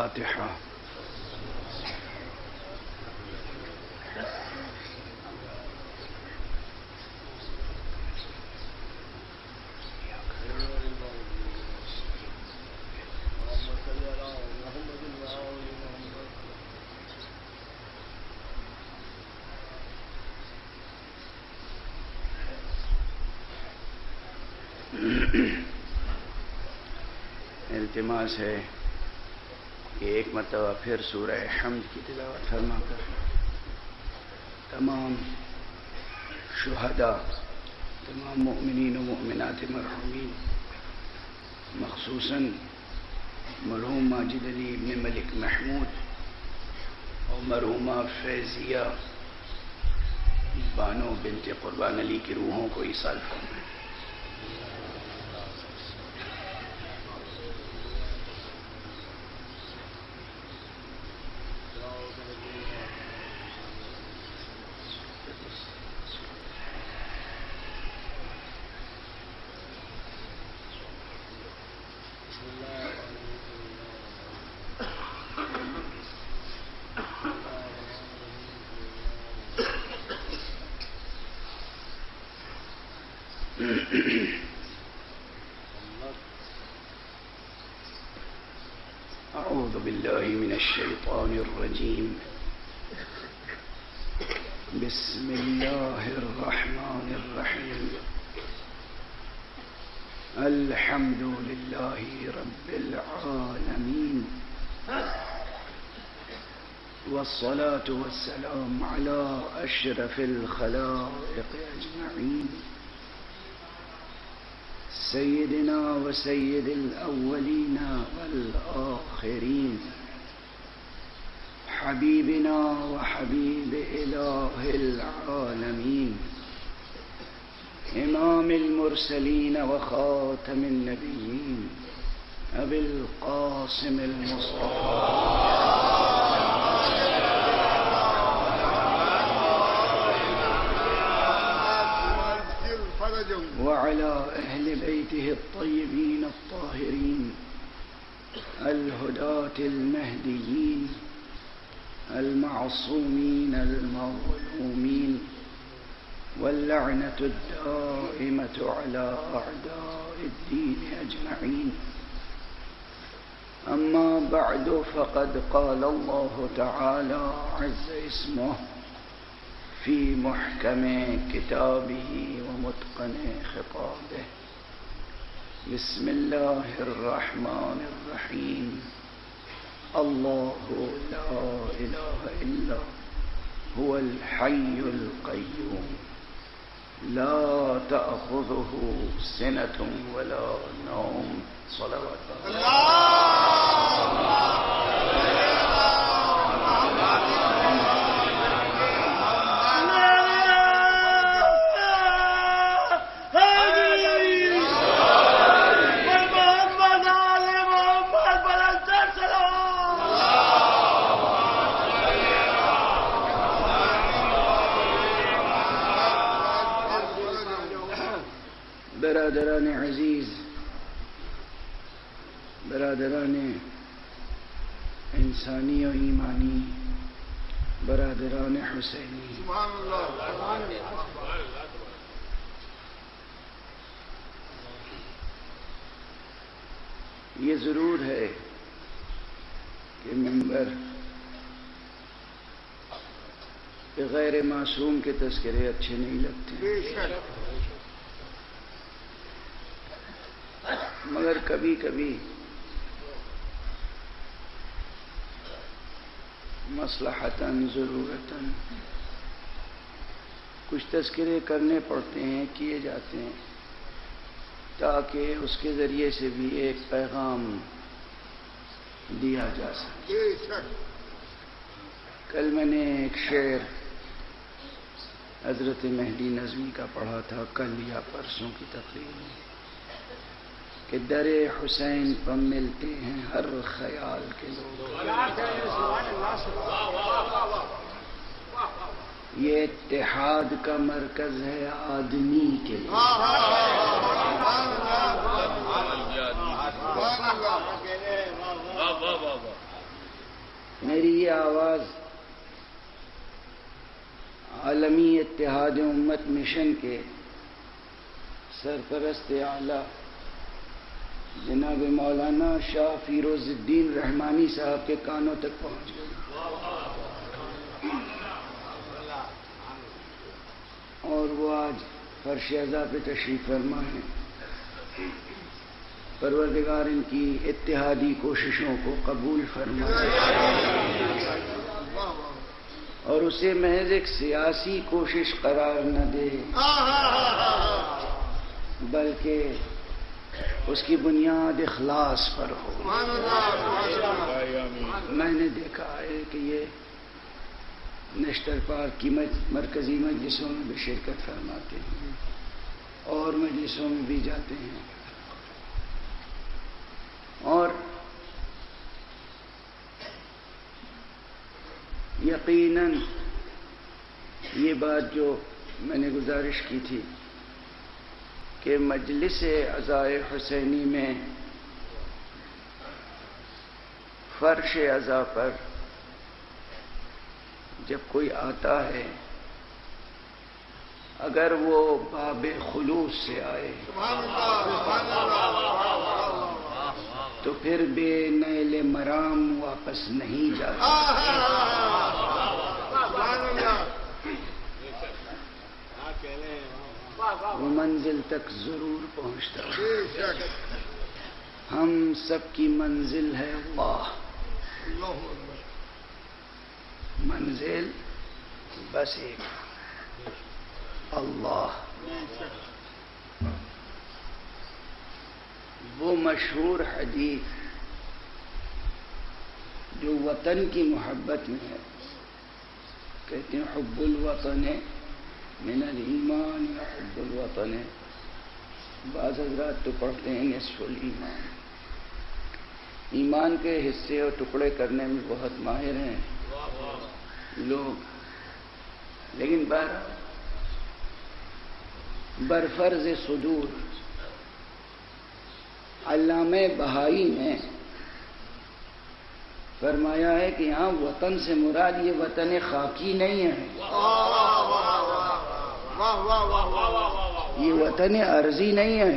الفاتحة. التماس ہے کہ ایک مرتبہ پھر سورہ حمد کی تلاوت فرما کر تمام شہداء، تمام مؤمنین و مؤمنات مرحومین، مخصوصاً مرحوم ماجد علی ابن ملک محمود اور مرحومہ فیضیہ بانو بنت قربان علی کی روحوں کو ایصال فرمائیں۔ أعوذ بالله من الشيطان الرجيم. بسم الله الرحمن الرحيم. الحمد لله رب العالمين، والصلاة والسلام على أشرف الخلائق أجمعين، سيدنا وسيد الأولين والآخرين، حبيبنا وحبيب إله العالمين، إمام المرسلين وخاتم النبيين، أبي القاسم المصطفى وعلى أهل بيته الطيبين الطاهرين الهداة المهديين المعصومين المظلومين، واللعنة الدائمة على أعداء الدين أجمعين. أما بعد، فقد قال الله تعالى عز اسمه في محكم كتابه ومتقن خطابه. بسم الله الرحمن الرحيم. الله لا إله إلا هو الحي القيوم، لا تأخذه سنة ولا نوم. صلوات برادران عزیز، برادران انسانی و ایمانی، برادران حسینی، یہ ضرور ہے کہ منبر پہ غیر معصوم کے تذکرے اچھے نہیں لگتے، مگر کبھی کبھی مصلحتاً ضرورتاً کچھ تذکرے کرنے پڑتے ہیں، کیے جاتے ہیں، تاکہ اس کے ذریعے سے بھی ایک پیغام دیا جا سکے۔ کل میں نے ایک شعر حضرت مہدی نظمی کا پڑھا تھا، کل یا پرسوں کی تقریر میں، کہ در حسین پر ملتے ہیں ہر خیال کے لوگ۔ یہ اتحاد کا مرکز ہے آدمی کے لیے۔ یہ آواز عالمی اتحاد امت مشن کے سرپرست اعلیٰ جناب مولانا شاہ فیروز الدین رحمانی صاحب کے کانوں تک پہنچ گئی، اور وہ آج فرش عزا پہ تشریف فرما ہے۔ پروردگار ان کی اتحادی کوششوں کو قبول فرمائے اور اسے محض ایک سیاسی کوشش قرار نہ دے، بلکہ اس کی بنیاد اخلاص پر ہو۔ میں نے دیکھا ہے کہ یہ نشتر پارک کی مرکزی مجلسوں میں بھی شرکت فرماتے ہیں اور مجلسوں میں بھی جاتے ہیں، اور یقیناً یہ بات جو میں نے گزارش کی تھی کہ مجلس عزائے حسینی میں فرش عزا پر جب کوئی آتا ہے، اگر وہ باب خلوص سے آئے تو پھر بے نیل مرام واپس نہیں جاتا، وہ منزل تک ضرور پہنچتا ہے۔ ہم سب کی منزل ہے اللہ، منزل بس ایک اللہ۔ وہ مشہور حدیث جو وطن کی محبت میں ہے، کہتے ہیں حب الوطن من الایمان یا حب الوطن، بعض حضرات تو پڑھتے ہیں نصف الایمان، ایمان کے حصے اور ٹکڑے کرنے میں بہت ماہر ہیں لوگ، لیکن برفرض صدور علامہ بہائی نے فرمایا ہے کہ یہاں وطن سے مراد یہ وطن خاکی نہیں ہے، یہ وطن ارضی نہیں ہے،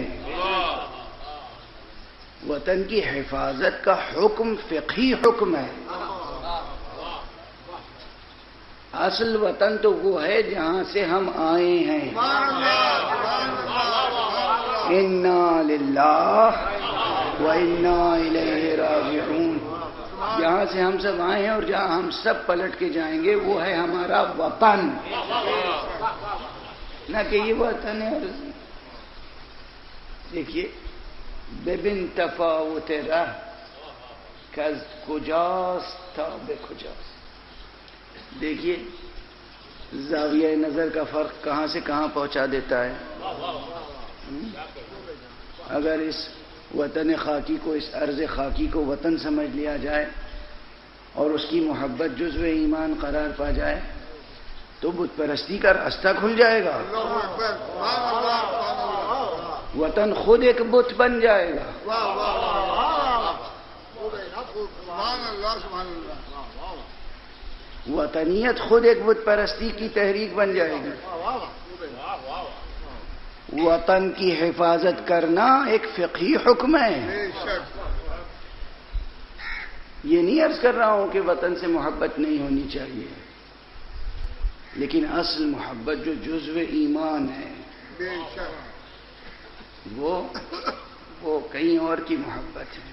وطن کی حفاظت کا حکم فقہی حکم ہے۔ اصل وطن تو وہ ہے جہاں سے ہم آئے ہیں، انا للہ و انا الیہ راجعون، جہاں سے ہم سب آئے ہیں اور جہاں ہم سب پلٹ کے جائیں گے وہ ہے ہمارا وطن، نہ کہ یہ وطن ہے۔ دیکھیے ببن تفاوت رہ کز کجاست تا بے کجاست، دیکھیے زاویہ نظر کا فرق کہاں سے کہاں پہنچا دیتا ہے۔ اگر اس وطن خاکی کو، اس ارض خاکی کو وطن سمجھ لیا جائے اور اس کی محبت جزو ایمان قرار پا جائے تو بت پرستی کا راستہ کھل جائے گا، وطن خود ایک بت بن جائے گا۔ وطنیت خود ایک بت پرستی کی تحریک بن جائے گی۔ وطن کی حفاظت کرنا ایک فقہی حکم ہے۔ یہ نہیں عرض کر رہا ہوں کہ وطن سے محبت نہیں ہونی چاہیے، لیکن اصل محبت جو جزو ایمان ہے وہ کہیں اور کی محبت ہے۔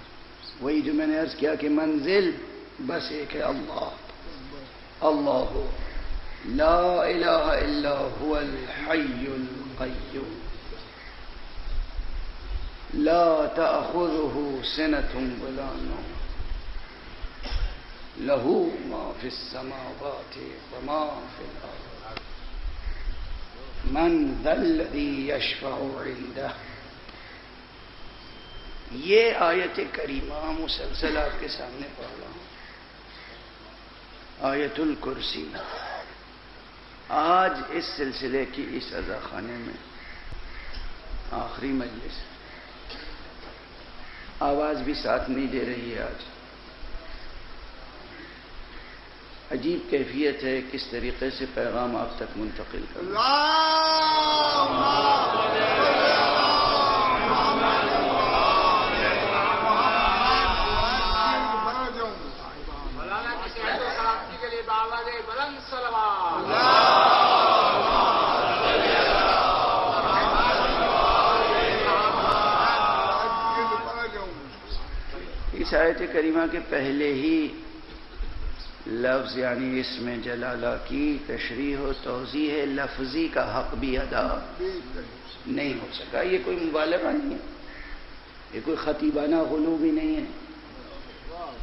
وہی جو میں نے عرض کیا کہ منزل بس ایک ہے اللہ، اللہ لا الہ الا هو الحی القیوم لا تأخذه سنة ولا نوم له ما في السماوات وما في الأرض من ذا الذي يشفع عنده۔ یہ آیت کریمہ مسلسل آپ کے سامنے پڑھ رہا ہوں، آیت الکرسی۔ آج اس سلسلے کی اس عزا خانے میں آخری مجلس، آواز بھی ساتھ نہیں دے رہی ہے آج، عجیب کیفیت ہے کس طریقے سے پیغام آپ تک منتقل کرنا. اس آیت کریمہ کے پہلے ہی لفظ یعنی اسم جلالہ کی تشریح و توضیح لفظی کا حق بھی ادا نہیں ہو سکا. یہ کوئی مبالغہ نہیں ہے، یہ کوئی خطیبانہ غلو بھی نہیں ہے.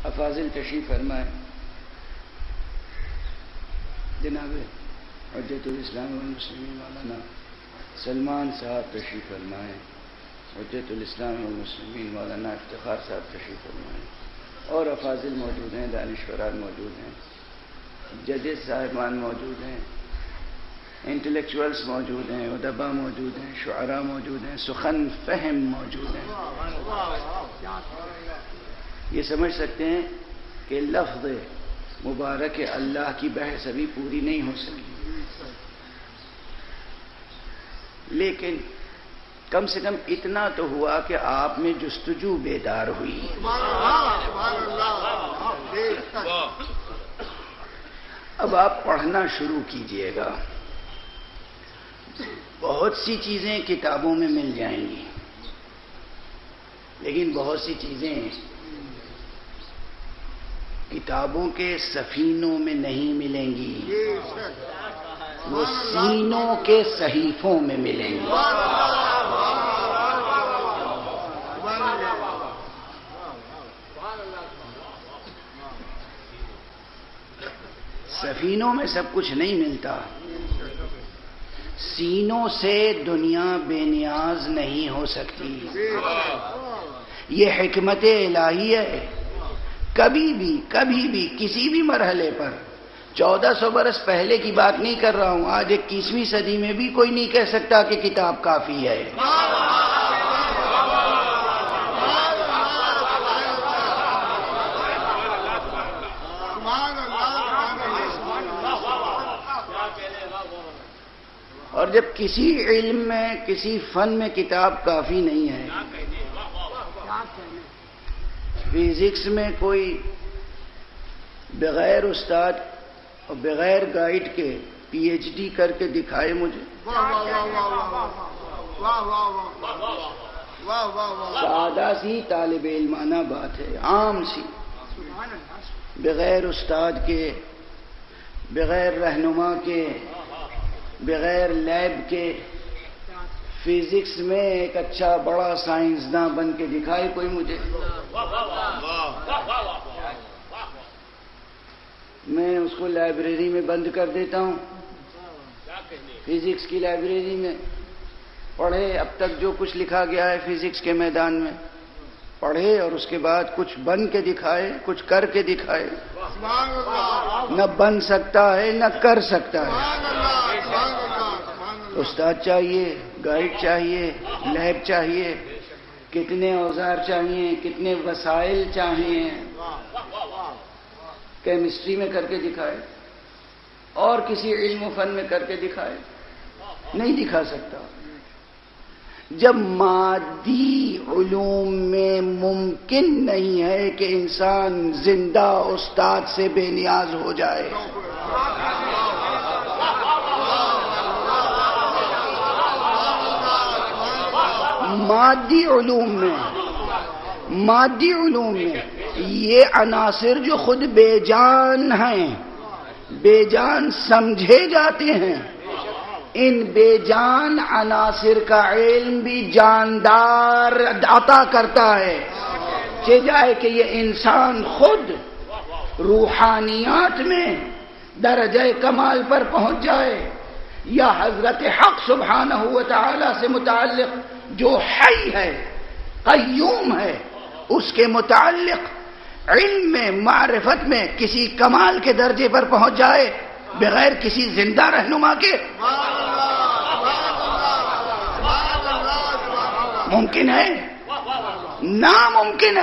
افاضل تشریف فرمائے جناب حجت الاسلام والمسلمین مولانا سلمان صاحب تشریف فرمائے، حجت الاسلام والمسلمین مولانا افتخار صاحب تشریف فرمائے، اور افاضل موجود ہیں، دانشوران موجود ہیں، ججز صاحبان موجود ہیں، انٹلیکچوئلس موجود ہیں، ادبا موجود ہیں، شعراء موجود ہیں، سخن فہم موجود ہیں. یہ سمجھ سکتے ہیں کہ لفظ مبارک اللہ کی بحث ابھی پوری نہیں ہو سکی، لیکن کم سے کم اتنا تو ہوا کہ آپ میں جستجو بیدار ہوئی. اب آپ پڑھنا شروع کیجئے گا. بہت سی چیزیں کتابوں میں مل جائیں گی، لیکن بہت سی چیزیں کتابوں کے صفینوں میں نہیں ملیں گی، وہ سینوں کے صحیفوں میں ملیں گی. صفینوں میں سب کچھ نہیں ملتا، سینوں سے دنیا بے نیاز نہیں ہو سکتی. یہ حکمت الہی ہے. کبھی بھی کسی بھی مرحلے پر 1400 برس پہلے کی بات نہیں کر رہا ہوں، آج 21ویں صدی میں بھی کوئی نہیں کہہ سکتا کہ کتاب کافی ہے. اور جب کسی علم میں کسی فن میں کتاب کافی نہیں ہے، فزکس میں کوئی بغیر استاد اور بغیر گائیڈ کے پی ایچ ڈی کر کے دکھائے مجھے. سادہ سی طالب علمانہ بات ہے، عام سی، بغیر استاد کے، بغیر رہنما کے، بغیر لیب کے فزکس میں ایک اچھا بڑا سائنسداں بن کے دکھائے کوئی مجھے. میں اس کو لائبریری میں بند کر دیتا ہوں، فزکس کی لائبریری میں پڑھے، اب تک جو کچھ لکھا گیا ہے فزکس کے میدان میں پڑھے، اور اس کے بعد کچھ بن کے دکھائے، کچھ کر کے دکھائے. نہ بن سکتا ہے نہ کر سکتا ہے. استاد چاہیے، گائیڈ چاہیے، لیب چاہیے، کتنے اوزار چاہیے، کتنے وسائل چاہیے. کیمسٹری میں کر کے دکھائے اور کسی علم و فن میں کر کے دکھائے، نہیں دکھا سکتا. جب مادی علوم میں ممکن نہیں ہے کہ انسان زندہ استاد سے بے نیاز ہو جائے، مادی علوم میں یہ عناصر جو خود بے جان ہیں، بے جان سمجھے جاتے ہیں، ان بے جان عناصر کا علم بھی جاندار عطا کرتا ہے. چہ جائے کہ یہ انسان خود روحانیات میں درجہ کمال پر پہنچ جائے، یا حضرت حق سبحانہ و تعالی سے متعلق جو حی ہے، قیوم ہے، اس کے متعلق علم میں، معرفت میں کسی کمال کے درجے پر پہنچ جائے بغیر کسی زندہ رہنما کے. ممکن ہے؟ ناممکن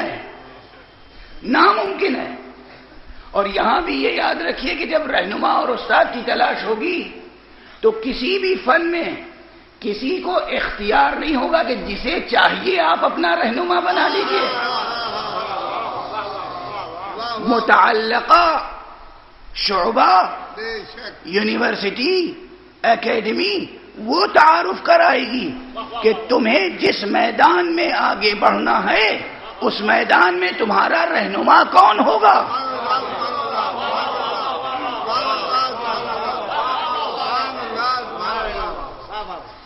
ہے. اور یہاں بھی یہ یاد رکھیے کہ جب رہنما اور استاد کی تلاش ہوگی تو کسی بھی فن میں کسی کو اختیار نہیں ہوگا کہ جسے چاہیے آپ اپنا رہنما بنا لیجئے. متعلقہ شعبہ یونیورسٹی اکیڈمی وہ تعارف کرائے گی کہ تمہیں جس میدان میں آگے بڑھنا ہے اس میدان میں تمہارا رہنما کون ہوگا.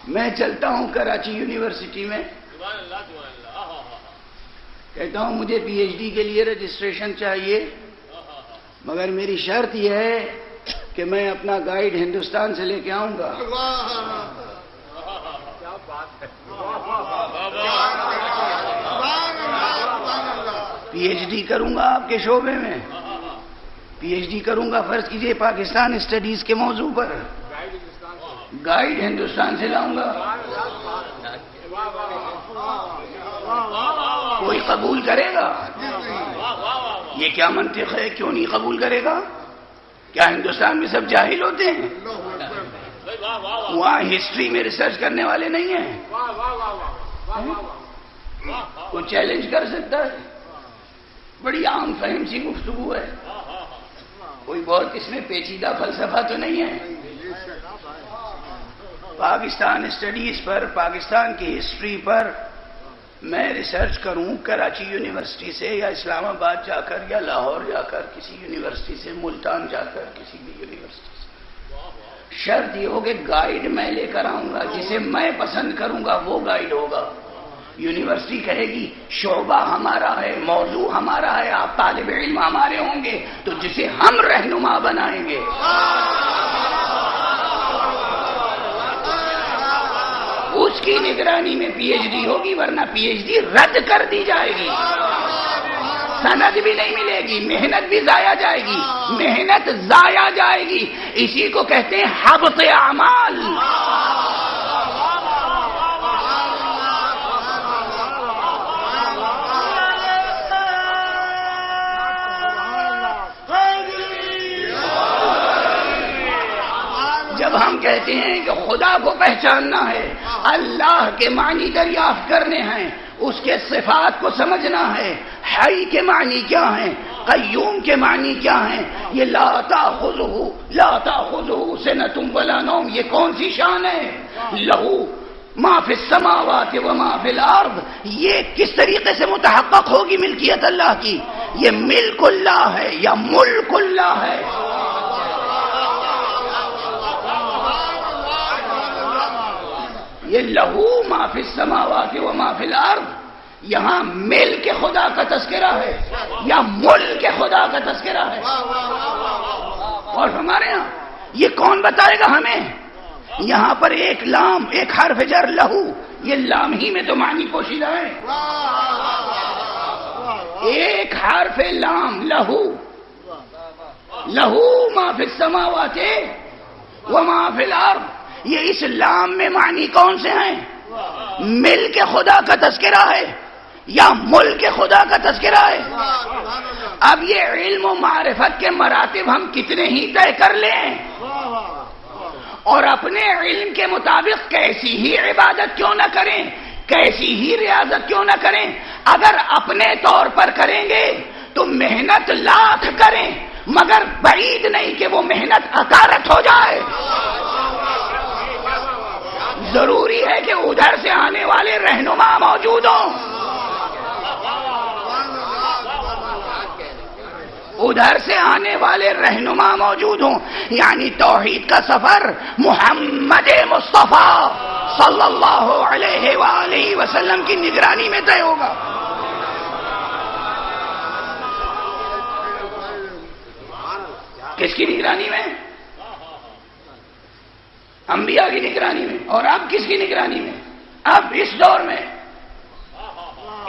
میں چلتا ہوں کراچی یونیورسٹی میں، کہتا ہوں مجھے پی ایچ ڈی کے لیے رجسٹریشن چاہیے، مگر میری شرط یہ ہے کہ میں اپنا گائیڈ ہندوستان سے لے کے آؤں گا. پی ایچ ڈی کروں گا آپ کے شعبے میں، پی ایچ ڈی کروں گا فرض کیجئے پاکستان اسٹڈیز کے موضوع پر، گائیڈ ہندوستان سے لاؤں گا. کوئی قبول کرے گا؟ یہ کیا منطق ہے؟ کیوں نہیں قبول کرے گا؟ کیا ہندوستان میں سب جاہل ہوتے ہیں؟ وہاں ہسٹری میں ریسرچ کرنے والے نہیں ہیں؟ کوئی چیلنج کر سکتا ہے؟ بڑی عام فہم سی گفتگو ہے، کوئی بہت اس میں پیچیدہ فلسفہ تو نہیں ہے. پاکستان اسٹڈیز پر، پاکستان کی ہسٹری پر میں ریسرچ کروں کراچی یونیورسٹی سے یا اسلام آباد جا کر یا لاہور جا کر کسی یونیورسٹی سے، ملتان جا کر کسی بھی یونیورسٹی سے، شرط یہ ہو کہ گائیڈ میں لے کر آؤں گا، جسے میں پسند کروں گا وہ گائیڈ ہوگا. یونیورسٹی کہے گی شعبہ ہمارا ہے، موضوع ہمارا ہے، آپ طالب علم ہمارے ہوں گے، تو جسے ہم رہنما بنائیں گے اس کی نگرانی میں پی ایچ ڈی ہوگی، ورنہ پی ایچ ڈی رد کر دی جائے گی، سند بھی نہیں ملے گی، محنت بھی ضائع جائے گی، محنت ضائع جائے گی. اسی کو کہتے ہیں حبط اعمال. جب ہم کہتے ہیں کہ خدا کو پہچاننا ہے، اللہ کے معنی دریافت کرنے ہیں، اس کے صفات کو سمجھنا ہے، حی کے معنی کیا ہیں، قیوم کے معنی کیا ہیں، یہ لا تأخذہ سنۃ ولا نوم، یہ کون سی شان ہے؟ لہو ما فی السماوات وما فی الارض، یہ کس طریقے سے متحقق ہوگی ملکیت اللہ کی؟ یہ ملک اللہ ہے یا ملک اللہ ہے؟ یہ لہو ما فی السماوات وما فی الارض، یہاں ملک خدا کا تذکرہ ہے یا ملک خدا کا تذکرہ ہے؟ اور ہمارے ہاں یہ کون بتائے گا ہمیں؟ یہاں پر ایک لام، ایک حرف جر لہو، یہ لام ہی میں تو معنی پوشیدہ ہے. ایک حرف لام لہو، لہو ما فی السماوات وما فی الارض، یہ اس لام میں معنی کون سے ہیں؟ ملک خدا کا تذکرہ ہے یا ملک خدا کا تذکرہ ہے؟ اب یہ علم و معرفت کے مراتب ہم کتنے ہی طے کر لیں اور اپنے علم کے مطابق کیسی ہی عبادت کیوں نہ کریں، کیسی ہی ریاضت کیوں نہ کریں، اگر اپنے طور پر کریں گے تو محنت لاکھ کریں مگر بعید نہیں کہ وہ محنت اکارت ہو جائے. ضروری ہے کہ ادھر سے آنے والے رہنما موجود ہوں، ادھر سے آنے والے رہنما موجود ہوں، یعنی توحید کا سفر محمد مصطفیٰ صلی اللہ علیہ وآلہ وسلم کی نگرانی میں طے ہوگا. کس کی نگرانی میں؟ انبیاء کی نگرانی میں. اور اب کس کی نگرانی میں؟ اب اس دور میں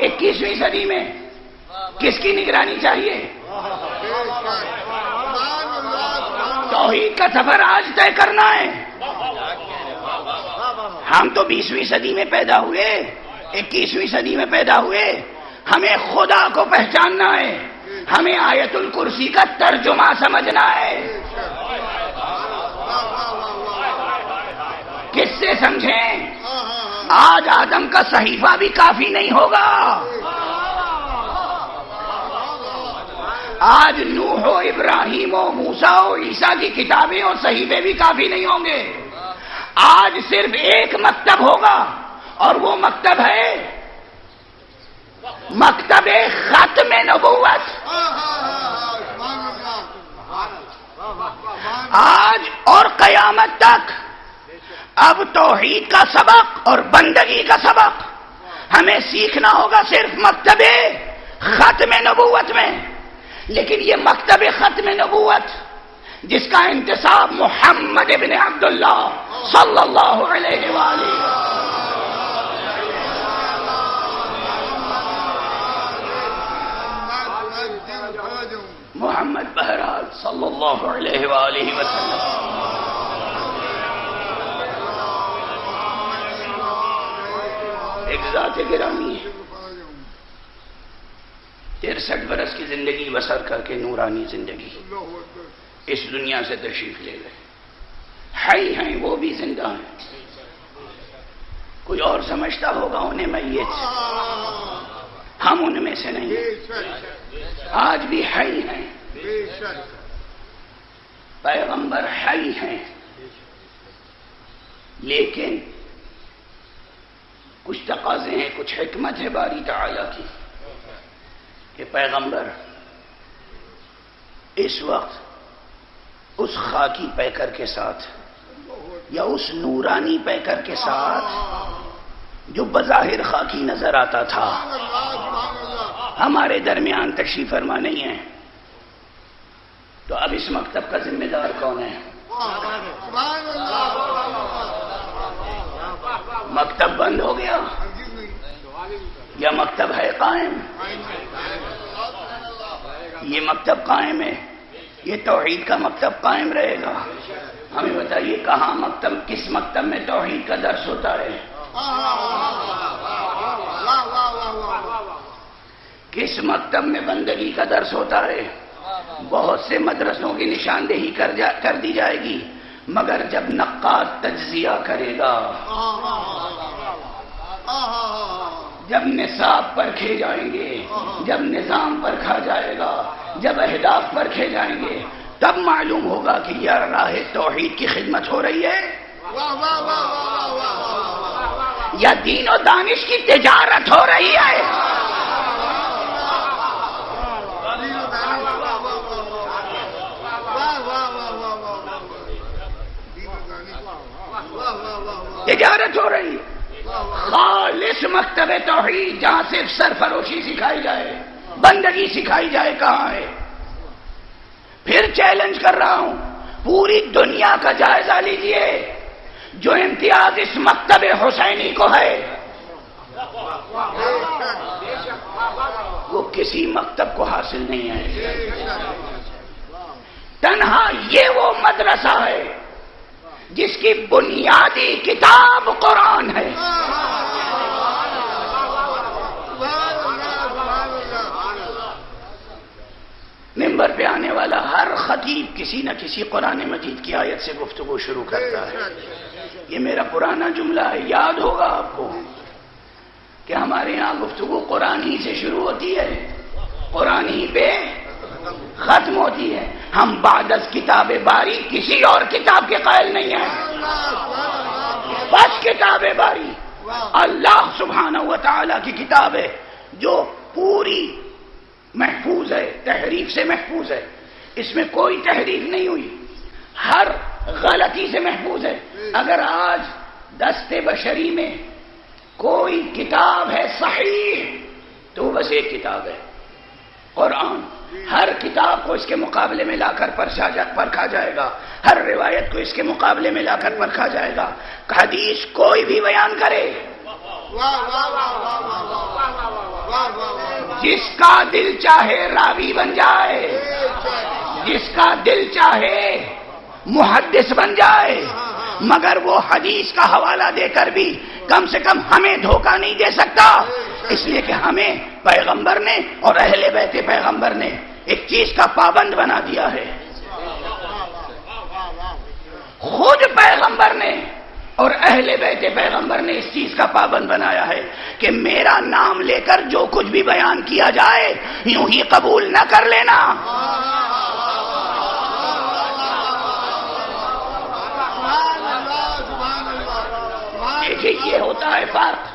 21ویں صدی میں کس کی نگرانی چاہیے؟ توحید کا سفر آج طے کرنا ہے. ہم تو 20ویں صدی میں پیدا ہوئے، 21ویں صدی میں پیدا ہوئے، ہمیں خدا کو پہچاننا ہے، ہمیں آیت الکرسی کا ترجمہ سمجھنا ہے. کس سے سمجھیں؟ آج آدم کا صحیفہ بھی کافی نہیں ہوگا. آج نوح و ابراہیم و موسیٰ و عیسیٰ کی کتابیں اور صحیفے بھی کافی نہیں ہوں گے. آج صرف ایک مکتب ہوگا اور وہ مکتب ہے مکتب ختم نبوت. آج اور قیامت تک اب توحید کا سبق اور بندگی کا سبق ہمیں سیکھنا ہوگا صرف مکتب ختم نبوت میں. لیکن یہ مکتب ختم نبوت جس کا انتصاب محمد ابن عبداللہ صلی اللہ علیہ وآلہ محمد بہرحال صلی اللہ علیہ وآلہ وسلم ایک ذات گرامی ہے. 63 برس کی زندگی بسر کر کے نورانی زندگی اس دنیا سے تشریف لے گئے. حی ہیں وہ بھی زندہ ہیں. کوئی اور سمجھتا ہوگا انہیں میت، ہم ان میں سے نہیں ہیں. آج بھی حی ہیں، پیغمبر حی ہیں، لیکن کچھ تقاضے ہیں، کچھ حکمت ہے باری تعالیٰ کی کہ پیغمبر اس وقت اس خاکی پیکر کے ساتھ یا اس نورانی پیکر کے ساتھ جو بظاہر خاکی نظر آتا تھا ہمارے درمیان تشریف فرما نہیں ہے. تو اب اس مکتب کا ذمہ دار کون ہے؟ مکتب بند ہو گیا یا مکتب ہے قائم؟ یہ مکتب قائم ہے، یہ توحید کا مکتب قائم رہے گا. ہمیں بتائیے کہاں مکتب، کس مکتب میں توحید کا درس ہوتا ہے؟ کس مکتب میں بندگی کا درس ہوتا ہے؟ بہت سے مدرسوں کی نشاندہی کر دی جائے گی، مگر جب نقاد تجزیہ کرے گا، جب نصاب پرکھے جائیں گے، جب نظام پرکھا جائے گا، جب اہداف پرکھے جائیں گے، تب معلوم ہوگا کہ یہ راہ توحید کی خدمت ہو رہی ہے یا دین و دانش کی تجارت ہو رہی ہے. تجارت ہو رہی ہے. خالص مکتب توحید جہاں صرف سرفروشی سکھائی جائے، بندگی سکھائی جائے، کہاں ہے؟ پھر چیلنج کر رہا ہوں، پوری دنیا کا جائزہ لیجئے، جو امتیاز اس مکتب حسینی کو ہے وہ کسی مکتب کو حاصل نہیں ہے. تنہا یہ وہ مدرسہ ہے جس کی بنیادی کتاب قرآن ہے. ممبر پہ آنے والا ہر خطیب کسی نہ کسی قرآن مجید کی آیت سے گفتگو شروع کرتا ہے. یہ میرا پرانا جملہ ہے، یاد ہوگا آپ کو کہ ہمارے ہاں گفتگو قرآن ہی سے شروع ہوتی ہے، قرآن ہی پہ ختم ہوتی ہے. ہم بعد از کتاب باری کسی اور کتاب کے قائل نہیں ہیں، بس کتاب باری اللہ سبحانہ و تعالی کی کتاب ہے جو پوری محفوظ ہے، تحریف سے محفوظ ہے، اس میں کوئی تحریف نہیں ہوئی، ہر غلطی سے محفوظ ہے. اگر آج دست بشری میں کوئی کتاب ہے صحیح تو بس ایک کتاب ہے قرآن. ہر کتاب کو اس کے مقابلے میں لا کر پرکھا جائے گا، ہر روایت کو اس کے مقابلے میں لا کر پرکھا جائے گا. حدیث کوئی بھی بیان کرے، جس کا دل چاہے راوی بن جائے، جس کا دل چاہے محدث بن جائے، مگر وہ حدیث کا حوالہ دے کر بھی کم سے کم ہمیں دھوکہ نہیں دے سکتا. اس لیے کہ ہمیں پیغمبر نے اور اہل بیت پیغمبر نے ایک چیز کا پابند بنا دیا ہے. خود پیغمبر نے اور اہل بیت پیغمبر نے اس چیز کا پابند بنایا ہے کہ میرا نام لے کر جو کچھ بھی بیان کیا جائے یوں ہی قبول نہ کر لینا. دیکھیے یہ ہوتا ہے فرق.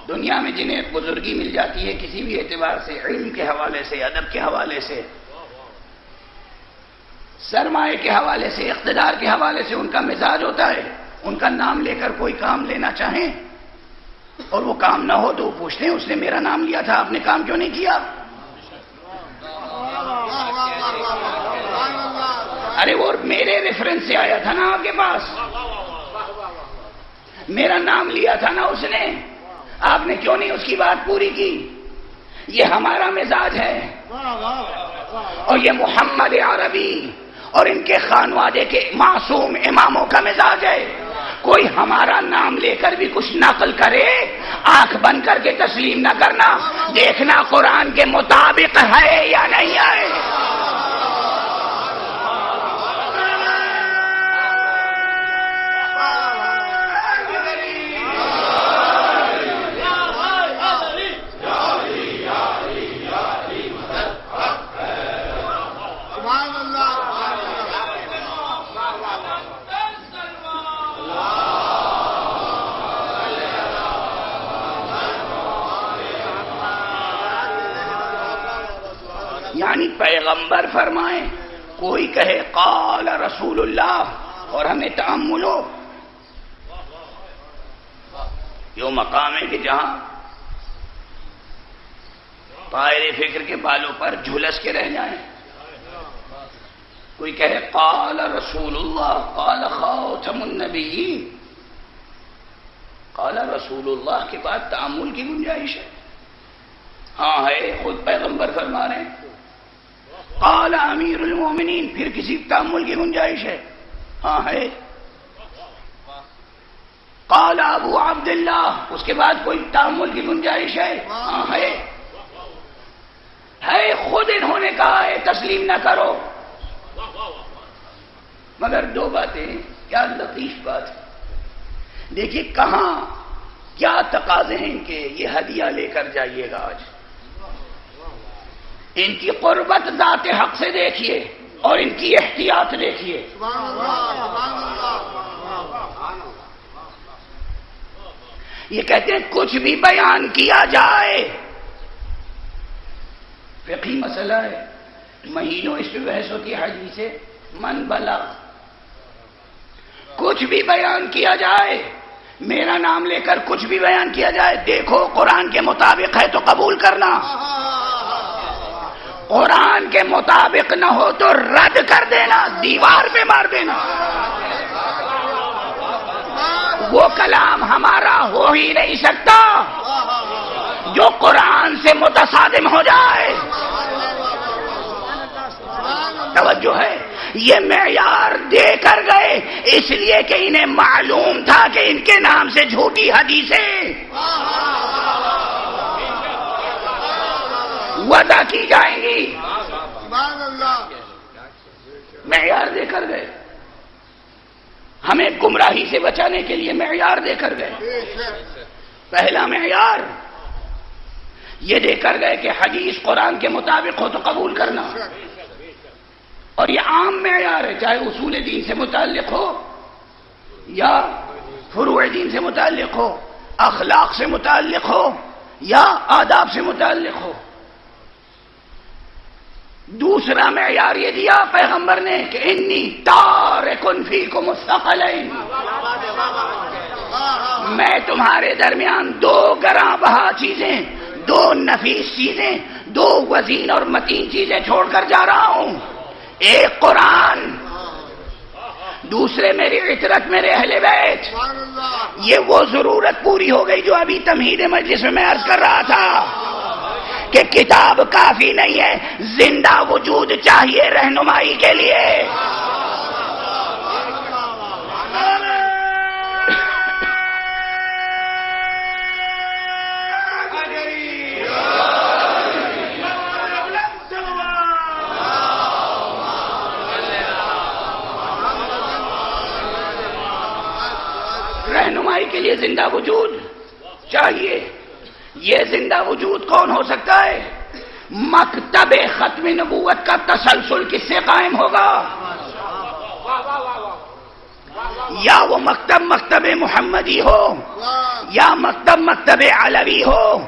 دنیا میں جنہیں بزرگی مل جاتی ہے کسی بھی اعتبار سے، علم کے حوالے سے، ادب کے حوالے سے، سرمایہ کے حوالے سے، اقتدار کے حوالے سے، ان کا مزاج ہوتا ہے ان کا نام لے کر کوئی کام لینا چاہیں اور وہ کام نہ ہو تو وہ پوچھتے ہیں اس نے میرا نام لیا تھا آپ نے کام کیوں نہیں کیا؟ ارے وہ میرے ریفرنس سے آیا تھا نا آپ کے پاس، میرا نام لیا تھا نا اس نے، آپ نے کیوں نہیں اس کی بات پوری کی؟ یہ ہمارا مزاج ہے اور یہ محمد عربی اور ان کے خانوادے کے معصوم اماموں کا مزاج ہے. کوئی ہمارا نام لے کر بھی کچھ نقل کرے آنکھ بند کر کے تسلیم نہ کرنا، دیکھنا قرآن کے مطابق ہے یا نہیں ہے. یعنی پیغمبر فرمائیں، کوئی کہے قال رسول اللہ اور ہمیں تأمل ہو، یہ مقام ہے کہ جہاں طائر فکر کے بالوں پر جھلس کے رہ جائیں. کوئی کہے قال رسول اللہ قال خاتم النبیین، قال رسول اللہ کے بعد تأمل کی گنجائش ہے؟ ہاں ہے، خود پیغمبر فرما رہے ہیں. قال امیر المومنین، پھر کسی تأمل کی گنجائش ہے؟ ہاں ہے. قال ابو عبداللہ، اس کے بعد کوئی تأمل کی گنجائش ہے؟ ہاں ہے. خود انہوں نے کہا ہے تسلیم نہ کرو. مگر دو باتیں، کیا لطیف بات ہے. دیکھیے کہاں کیا تقاضے ہیں ان کے، یہ ہدیہ لے کر جائیے گا. آج ان کی قربت ذات حق سے دیکھیے اور ان کی احتیاط دیکھیے. یہ کہتے ہیں کچھ بھی بیان کیا جائے، فقہی مسئلہ ہے، مہینوں اس پہ بحث ہوتی ہے حدیث سے من بلغ. کچھ بھی بیان کیا جائے، میرا نام لے کر کچھ بھی بیان کیا جائے، دیکھو قرآن کے مطابق ہے تو قبول کرنا، قرآن کے مطابق نہ ہو تو رد کر دینا، دیوار پہ مار دینا. وہ کلام ہمارا ہو ہی نہیں سکتا جو قرآن سے متصادم ہو جائے. توجہ ہے، یہ معیار دے کر گئے اس لیے کہ انہیں معلوم تھا کہ ان کے نام سے جھوٹی حدیثیں وضع کی جائیں گی. معیار دے کر گئے، ہمیں گمراہی سے بچانے کے لیے معیار دے کر گئے. پہلا معیار یہ دے کر گئے کہ حدیث قرآن کے مطابق ہو تو قبول کرنا، اور یہ عام معیار ہے، چاہے اصول دین سے متعلق ہو یا فروع دین سے متعلق ہو، اخلاق سے متعلق ہو یا آداب سے متعلق ہو. دوسرا معیار یہ دیا پیغمبر نے کہ انی تارکن فیکم الثقلین، میں تمہارے درمیان دو گراں بہا چیزیں، دو نفیس چیزیں، دو وزین اور متین چیزیں چھوڑ کر جا رہا ہوں. ایک قرآن، دوسرے میری عطرت، میرے اہل بیت. یہ وہ ضرورت پوری ہو گئی جو ابھی تمہید مجلس میں عرض کر رہا تھا کہ کتاب کافی نہیں ہے، زندہ وجود چاہیے رہنمائی کے لیے. کے لیے زندہ وجود چاہیے. یہ زندہ وجود کون ہو سکتا ہے؟ مکتب ختم نبوت کا تسلسل کس سے قائم ہوگا؟ یا وہ مکتب محمدی ہو، یا مکتب علوی ہو،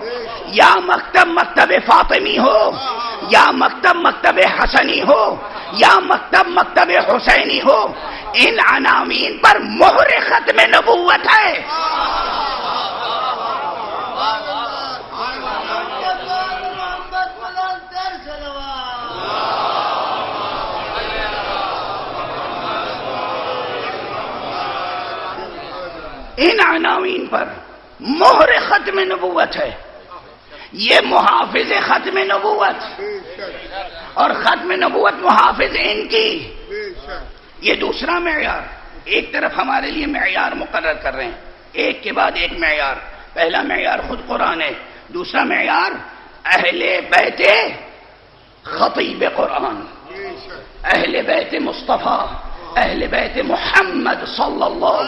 یا مکتب فاطمی ہو، یا مکتب حسنی ہو، یا مکتب حسینی ہو. ان عناوین پر مہر ختم نبوت ہے. ان عناوین پر مہر ختم نبوت ہے. یہ محافظ ختم نبوت اور ختم نبوت محافظ ان کی. یہ دوسرا معیار. ایک طرف ہمارے لیے معیار مقرر کر رہے ہیں، ایک کے بعد ایک معیار. پہلا معیار خود قرآن ہے، دوسرا معیار اہل بیت خطیب قرآن، اہل بیت مصطفیٰ، اہل بیت محمد صلی اللہ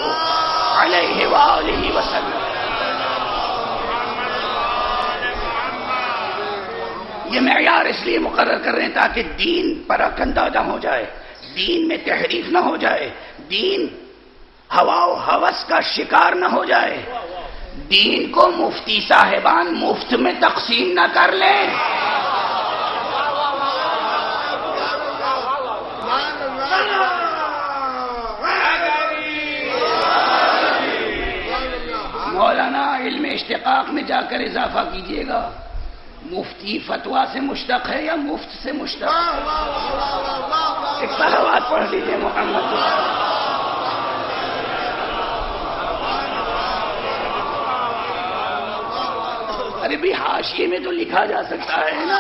علیہ وآلہ وسلم. یہ معیار اس لیے مقرر کر رہے ہیں تاکہ دین پراکندہ نہ ہو جائے، دین میں تحریف نہ ہو جائے، دین ہوا و ہوس کا شکار نہ ہو جائے، دین کو مفتی صاحبان مفت میں تقسیم نہ کر لیں. مولانا علم اشتقاق میں جا کر اضافہ کیجئے گا، مفتی فتویٰ سے مشتق ہے یا مفت سے مشتق؟ ایک صلوات پڑھ لیجیے محمد. ارے بھی حاشیے میں تو لکھا جا سکتا ہے نا،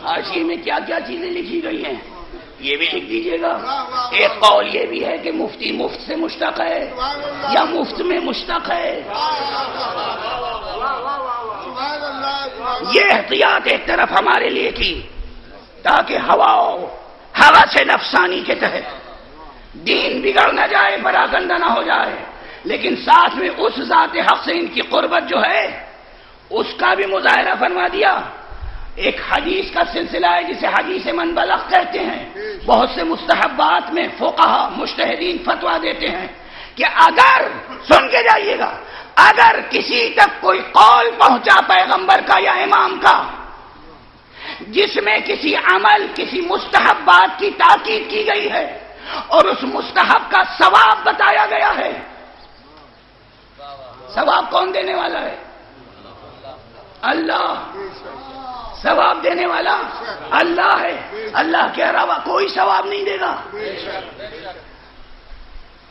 حاشیے میں کیا کیا چیزیں لکھی گئی ہیں یہ بھی لکھ دیجیے گا. ایک قول یہ بھی ہے کہ مفتی مفت سے مشتق ہے یا مفت میں مشتق ہے. یہ احتیاط ایک طرف ہمارے لیے کی تاکہ ہوا سے نفسانی کے تحت دین بگڑ نہ جائے، پراگندہ نہ ہو جائے، لیکن ساتھ میں اس ذات حق سے ان کی قربت جو ہے اس کا بھی مظاہرہ فرما دیا. ایک حدیث کا سلسلہ ہے جسے حدیث من بلغ کہتے ہیں. بہت سے مستحبات میں فقہا مجتہدین فتویٰ دیتے ہیں کہ اگر، سن کے جائیے گا، اگر کسی تک کوئی قول پہنچا پیغمبر کا یا امام کا جس میں کسی عمل، کسی مستحب بات کی تاکید کی گئی ہے اور اس مستحب کا ثواب بتایا گیا ہے، ثواب کون دینے والا ہے؟ اللہ. ثواب دینے والا اللہ ہے، اللہ کے علاوہ کوئی ثواب نہیں دے گا.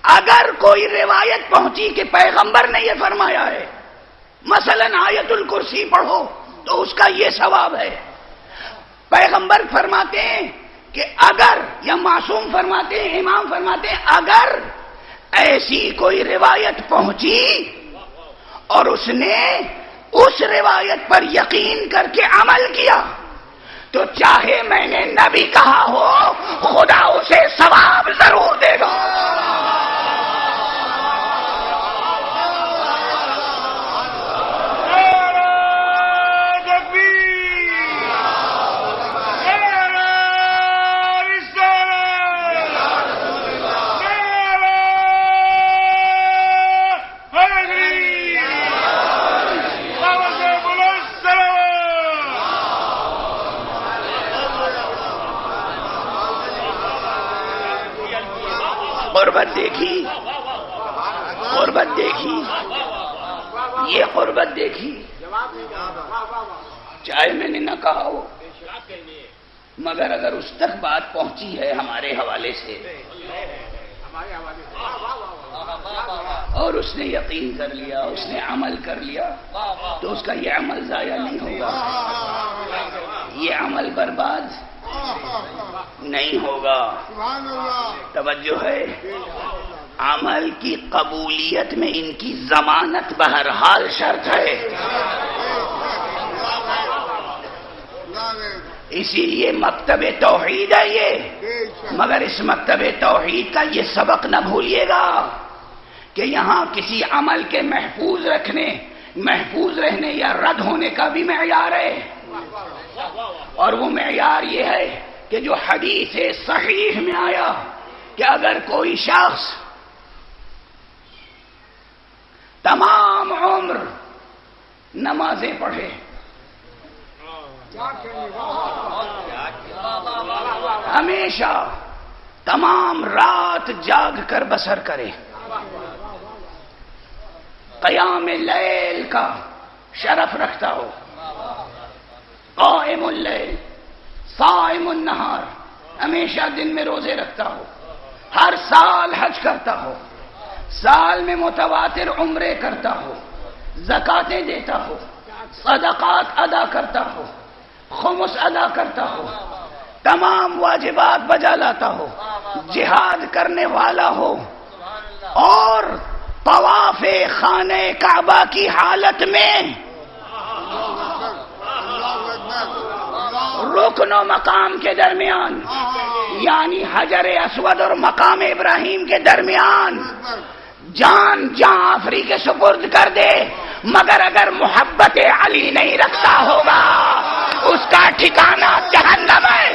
اگر کوئی روایت پہنچی کہ پیغمبر نے یہ فرمایا ہے، مثلا آیت الکرسی پڑھو تو اس کا یہ ثواب ہے. پیغمبر فرماتے ہیں کہ اگر، یا معصوم فرماتے ہیں، امام فرماتے ہیں، اگر ایسی کوئی روایت پہنچی اور اس نے اس روایت پر یقین کر کے عمل کیا تو چاہے میں نے نبی کہا ہو، خدا اسے ثواب ضرور دے گا. قربت دیکھی، قربت دیکھی، یہ قربت دیکھی. چاہے میں نے نہ کہا ہو، مگر اگر اس تک بات پہنچی ہے ہمارے حوالے سے اور اس نے یقین کر لیا، اس نے عمل کر لیا، تو اس کا یہ عمل ضائع نہیں ہوگا، یہ عمل برباد نہیں ہوگا. توجہ ہے، عمل کی قبولیت میں ان کی ضمانت بہرحال شرط ہے. اسی لیے مکتب توحید ہے یہ. مگر اس مکتب توحید کا یہ سبق نہ بھولیے گا کہ یہاں کسی عمل کے محفوظ رہنے یا رد ہونے کا بھی معیار ہے، اور وہ معیار یہ ہے کہ جو حدیث صحیح میں آیا کہ اگر کوئی شخص تمام عمر نمازیں پڑھے، ہمیشہ تمام رات جاگ کر بسر کرے، قیام اللیل کا شرف رکھتا ہو، قائم اللیل صائم النہار، ہمیشہ دن میں روزے رکھتا ہو، ہر سال حج کرتا ہو، سال میں متواتر عمرے کرتا ہو، زکاتیں دیتا ہو، صدقات ادا کرتا ہو، خمس ادا کرتا ہو، تمام واجبات بجا لاتا ہو، جہاد کرنے والا ہو، اور طواف خانہ کعبہ کی حالت میں رکن و مقام کے درمیان، یعنی حجر اسود اور مقام ابراہیم کے درمیان جان آفری کے سپرد کر دے، مگر اگر محبت علی نہیں رکھتا ہوگا اس کا ٹھکانہ جہنم ہے۔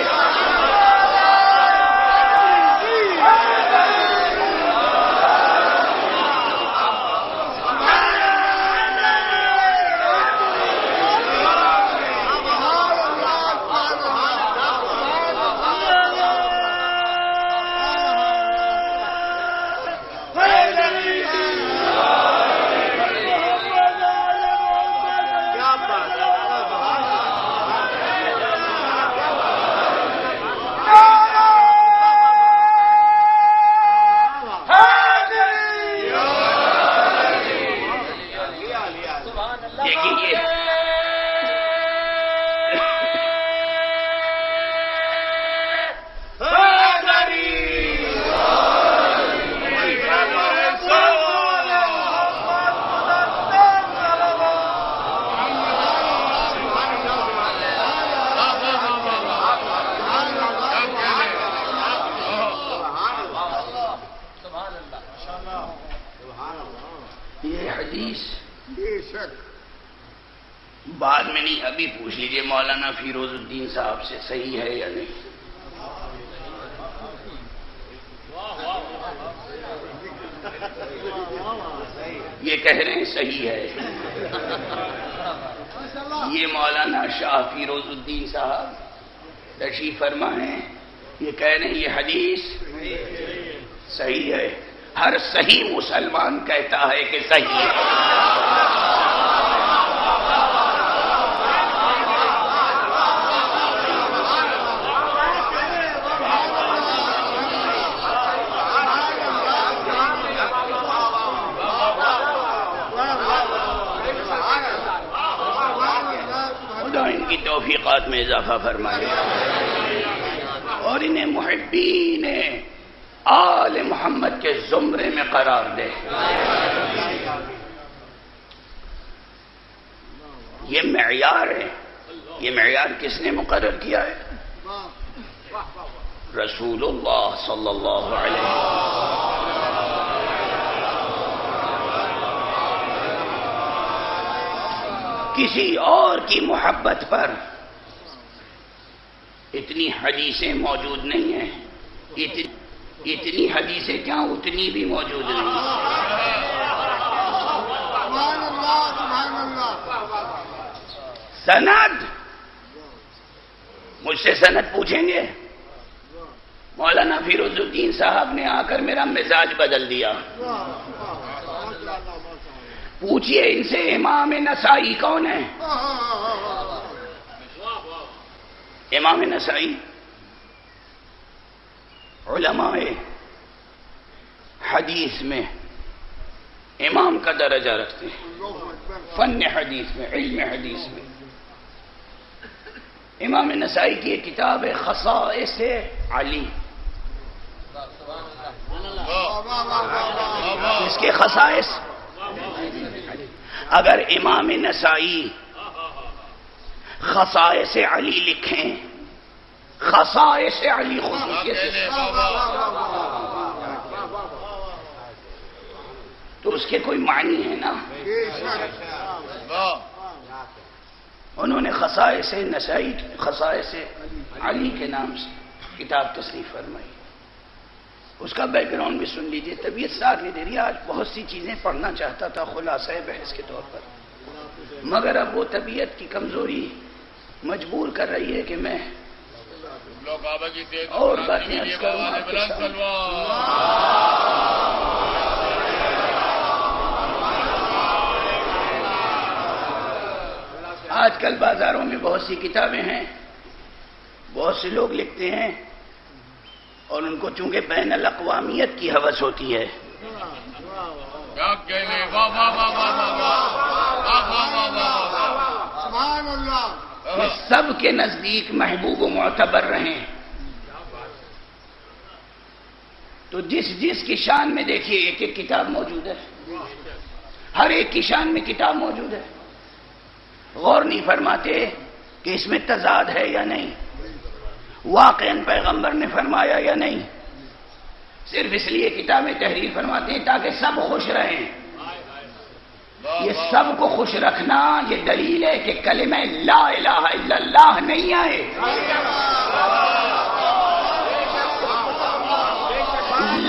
بعد میں نہیں، ابھی پوچھ لیجئے مولانا فیروز الدین صاحب سے صحیح ہے یا نہیں۔ یہ کہہ رہے ہیں صحیح ہے، یہ مولانا شاہ فیروز الدین صاحب تشریف فرما ہیں، یہ کہہ رہے ہیں یہ حدیث صحیح ہے۔ ہر صحیح مسلمان کہتا ہے کہ صحیح ہے۔ ان کی توفیقات میں اضافہ فرمائے اور انہیں محبین آل محمد کے زمرے میں قرار دے۔ یہ معیار ہے، یہ معیار کس نے مقرر کیا ہے؟ رسول اللہ صلی اللہ علیہ وسلم۔ کسی اور کی محبت پر اتنی حدیثیں موجود نہیں ہیں، اتنی حدیثیں کیا اتنی بھی موجود نہیں ہیں۔ سند، مجھ سے سند پوچھیں گے؟ مولانا فیروز الدین صاحب نے آ کر میرا مزاج بدل دیا۔ پوچھئے ان سے امام نسائی کون ہے؟ امام نسائی علماء حدیث میں امام کا درجہ رکھتے ہیں، فن حدیث میں، علم حدیث میں۔ امام نسائی کی ایک کتاب ہے خصائص علی، اس کے خصائص۔ اگر امام نسائی خصائص علی لکھیں، خصائص علی خصوصیت، تو اس کے کوئی معنی ہے نا. انہوں نے خصائص نسائی، خصائص علی کے نام سے کتاب تصنیف فرمائی. اس کا بیک گراؤنڈ بھی سن لیجئے. طبیعت ساتھ نہیں دے رہی. آج بہت سی چیزیں پڑھنا چاہتا تھا خلاصہ بحث کے طور پر، مگر اب وہ طبیعت کی کمزوری مجبور کر رہی ہے کہ میں اور باتیں عرض کروں آپ کے سامنے. آج کل بازاروں میں بہت سی کتابیں ہیں، بہت سے لوگ لکھتے ہیں، اور ان کو چونکہ بین الاقوامیت کی ہوس ہوتی ہے. کہ سب کے نزدیک محبوب و معتبر رہیں. تو جس کی شان میں دیکھیے ایک ایک کتاب موجود ہے، ہر ایک کی شان میں کتاب موجود ہے. غور نہیں فرماتے کہ اس میں تضاد ہے یا نہیں، واقعاً پیغمبر نے فرمایا یا نہیں. صرف اس لیے کتابیں تحریر فرماتے ہیں تاکہ سب خوش رہیں. یہ سب کو خوش رکھنا یہ دلیل ہے کہ کلمہ لا الہ الا اللہ نہیں آئے.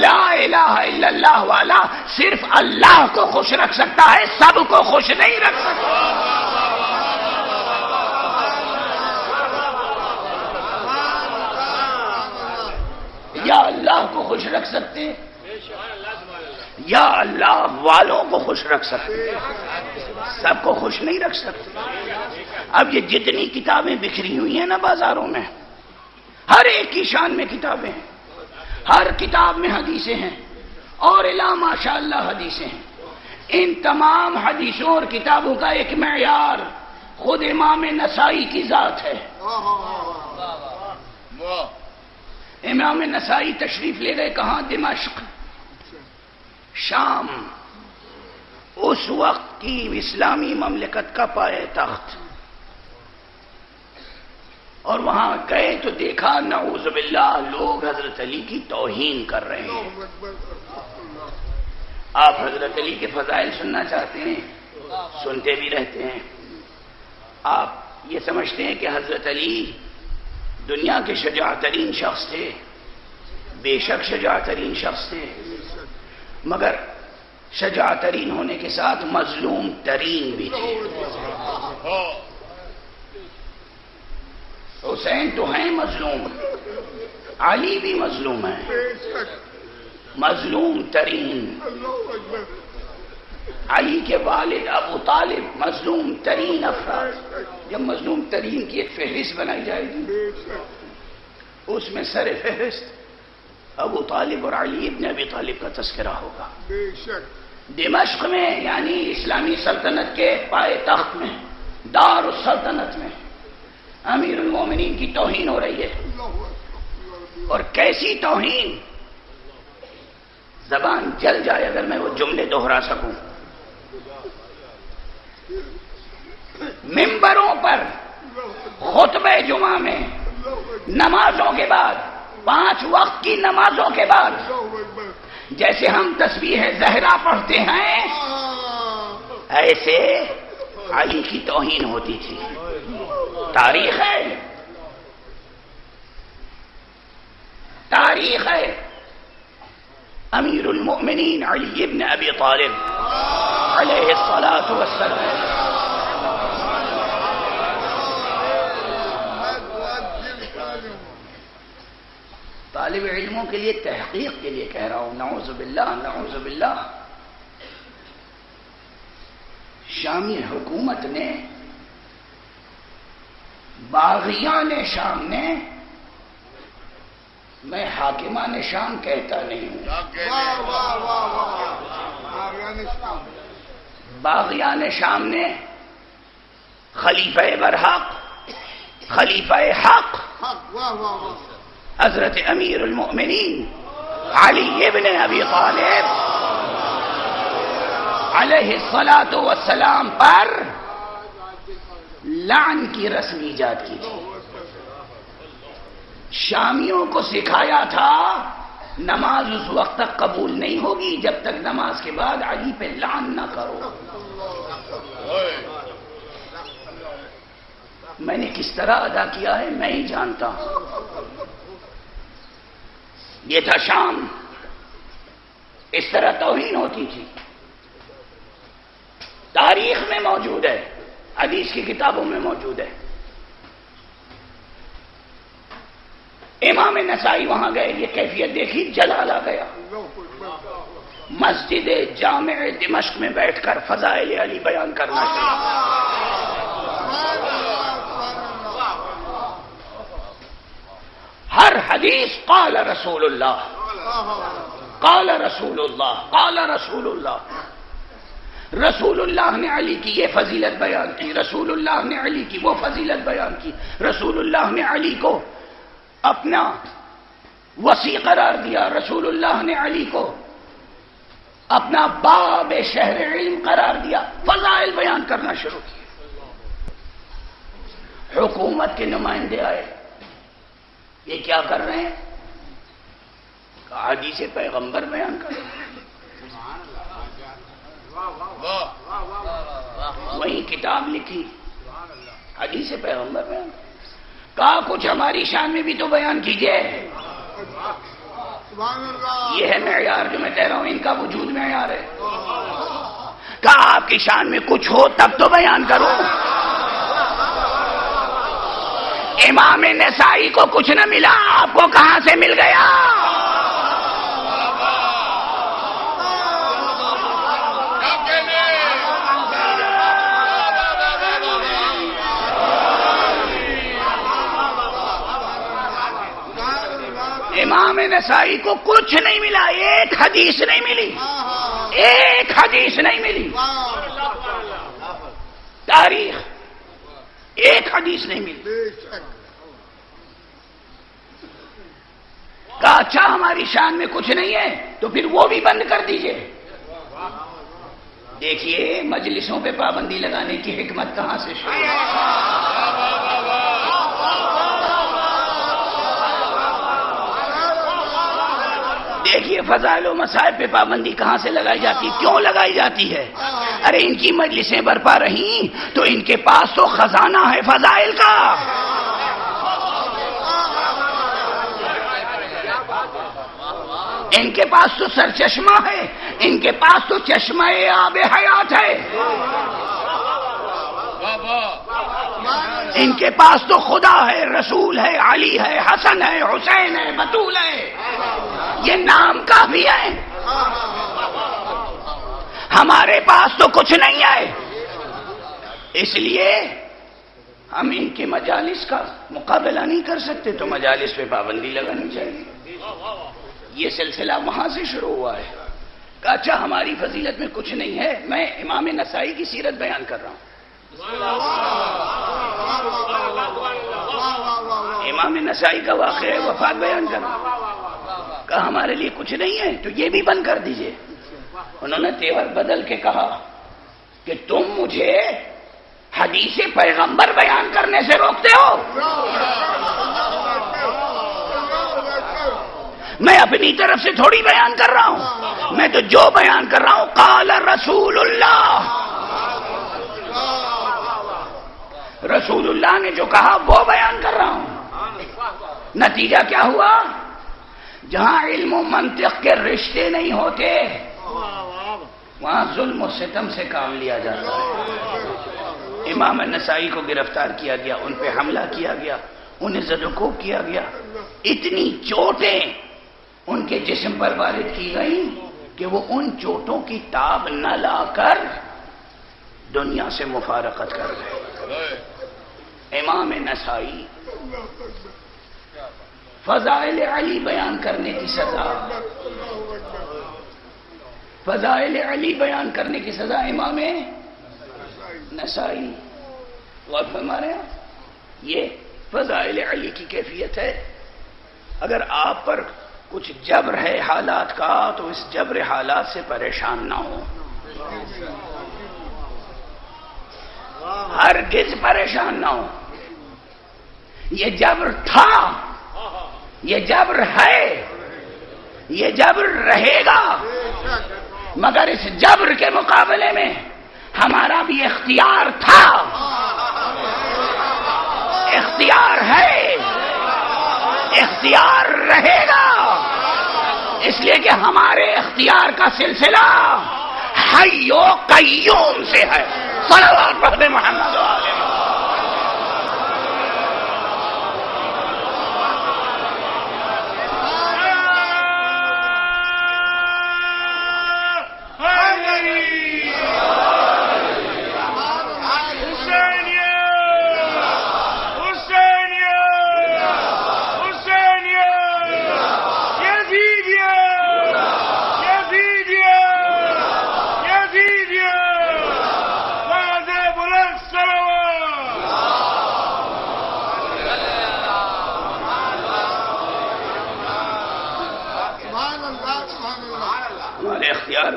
لا الہ الا اللہ والا صرف اللہ کو خوش رکھ سکتا ہے، سب کو خوش نہیں رکھ سکتا. یا اللہ کو خوش رکھ سکتے، یا اللہ والوں کو خوش رکھ سکتے، سب کو خوش نہیں رکھ سکتے. اب یہ جتنی کتابیں بکھری ہوئی ہیں نا بازاروں میں، ہر ایک کی شان میں کتابیں ہیں، ہر کتاب میں حدیثیں ہیں، اور الا ماشاء اللہ حدیثیں ہیں. ان تمام حدیثوں اور کتابوں کا ایک معیار خود امام نسائی کی ذات ہے. امام نسائی تشریف لے گئے کہاں؟ دمشق، شام، اس وقت کی اسلامی مملکت کا پائے تخت. اور وہاں گئے تو دیکھا نعوذ باللہ لوگ حضرت علی کی توہین کر رہے ہیں. آپ حضرت علی کے فضائل سننا چاہتے ہیں، سنتے بھی رہتے ہیں. آپ یہ سمجھتے ہیں کہ حضرت علی دنیا کے شجاع ترین شخص تھے، بے شک شجاع ترین شخص تھے، مگر شجاع ترین ہونے کے ساتھ مظلوم ترین بھی تھے. حسین تو ہیں مظلوم، علی بھی مظلوم ہے، مظلوم ترین. علی کے والد ابو طالب مظلوم ترین افراد. جب مظلوم ترین کی ایک فہرست بنائی جائے گی اس میں سر فہرست ابو طالب اور علی ابن ابی طالب کا تذکرہ ہوگا. دمشق میں یعنی اسلامی سلطنت کے پائے تخت میں، دار السلطنت میں امیر المومنین کی توہین ہو رہی ہے. اور کیسی توہین، زبان جل جائے اگر میں وہ جملے دوہرا سکوں. ممبروں پر خطبہ جمعہ میں نمازوں کے بعد، 5 وقت کی نمازوں کے بعد جیسے ہم تسبیح زہرا پڑھتے ہیں ایسے علی کی توہین ہوتی تھی. تاریخ ہے، تاریخ ہے. امیر المؤمنین علی ابن ابی طالب علیہ الصلاۃ والسلام طالب علموں کے لیے تحقیق کے لیے کہہ رہا ہوں، نعوذ باللہ نعوذ باللہ. شامی حکومت نے، باغیان شام نے، میں حاکمان شام کہتا نہیں ہوں، باغیان شام نے خلیفہ برحق، خلیفہ حق حضرت امیر المؤمنین علی ابن ابی طالب علیہ الصلاۃ والسلام پر لعن کی رسم ایجاد کی تھی. شامیوں کو سکھایا تھا نماز اس وقت تک قبول نہیں ہوگی جب تک نماز کے بعد علی پہ لعن نہ کرو. میں نے کس طرح ادا کیا ہے میں ہی جانتا ہوں. یہ تھا شام، اس طرح توہین ہوتی تھی. تاریخ میں موجود ہے، حدیث کی کتابوں میں موجود ہے. امام نسائی وہاں گئے، یہ کیفیت دیکھی، جلال آ گیا. مسجد جامع دمشق میں بیٹھ کر فضائل علی بیان کرنا شروع. ہر حدیث قال رسول اللہ، قال رسول اللہ، قال رسول اللہ. رسول اللہ نے علی کی یہ فضیلت بیان کی، رسول اللہ نے علی کی وہ فضیلت بیان کی، رسول اللہ نے علی کو اپنا وسیع قرار دیا، رسول اللہ نے علی کو اپنا باب شہر علم قرار دیا. فضائل بیان کرنا شروع کیا. حکومت کے نمائندے آئے، یہ کیا کر رہے ہیں؟ حدیث پیغمبر بیان کر رہے ہیں. وہی کتاب لکھی، حدیث پیغمبر بیان. کہا کچھ ہماری شان میں بھی تو بیان کیجئے. یہ ہے معیار جو میں کہہ رہا ہوں، ان کا وجود معیار ہے. کہا آپ کی شان میں کچھ ہو تب تو بیان کرو. امام نسائی کو کچھ نہ ملا، آپ کو کہاں سے مل گیا؟ امام نسائی کو کچھ نہیں ملا، ایک حدیث نہیں ملی، ایک حدیث نہیں ملی. تاریخ ایک حدیث نہیں ملی. کہا اچھا ہماری شان میں کچھ نہیں ہے تو پھر وہ بھی بند کر دیجئے. دیکھیے مجلسوں پہ پابندی لگانے کی حکمت کہاں سے شروع ہے. دیکھیے فضائل و مصائب پہ پابندی کہاں سے لگائی جاتی، کیوں لگائی جاتی ہے؟ ارے ان کی مجلسیں برپا رہیں تو ان کے پاس تو خزانہ ہے فضائل کا. ان کے پاس تو سرچشمہ ہے، ان کے پاس تو چشمہ آب حیات ہے. ان کے پاس تو خدا ہے، رسول ہے، علی ہے، حسن ہے، حسین ہے، بطول ہے. یہ نام کافی ہے. ہمارے پاس تو کچھ نہیں ہے. اس لیے ہم ان کے مجالس کا مقابلہ نہیں کر سکتے، تو مجالس پہ پابندی لگانی چاہیے. یہ سلسلہ وہاں سے شروع ہوا ہے. کہ اچھا ہماری فضیلت میں کچھ نہیں ہے. میں امام نسائی کی سیرت بیان کر رہا ہوں. امام نسائی کا واقعہ وفات بیان کر رہا ہوں. کہا ہمارے لیے کچھ نہیں ہے تو یہ بھی بند کر دیجئے. انہوں نے تیور بدل کے کہا کہ تم مجھے حدیث پیغمبر بیان کرنے سے روکتے ہو. میں اپنی طرف سے تھوڑی بیان کر رہا ہوں، میں تو جو بیان کر رہا ہوں قال رسول اللہ، رسول اللہ نے جو کہا وہ بیان کر رہا ہوں. نتیجہ کیا ہوا؟ جہاں علم و منطق کے رشتے نہیں ہوتے وہاں ظلم و ستم سے کام لیا جاتا ہے. امام نسائی کو گرفتار کیا گیا، ان پہ حملہ کیا گیا، انہیں زد و کوب کیا گیا. اتنی چوٹیں ان کے جسم پر وارد کی گئیں کہ وہ ان چوٹوں کی تاب نہ لا کر دنیا سے مفارقت کر گئے. امام نسائی فضائل علی بیان کرنے کی سزا، فضائل علی بیان کرنے کی سزا امام نسائی. غور فرما رہے ہیں، یہ فضائل علی کی کیفیت ہے. اگر آپ پر کچھ جبر ہے حالات کا تو اس جبر حالات سے پریشان نہ ہو، ہرگز پریشان نہ ہو. یہ جبر تھا، یہ جبر ہے، یہ جبر رہے گا، مگر اس جبر کے مقابلے میں ہمارا بھی اختیار تھا، اختیار ہے، اختیار رہے گا، اس لیے کہ ہمارے اختیار کا سلسلہ حی و قیوم سے ہے۔ صلوات پڑھتے محمد و آلہ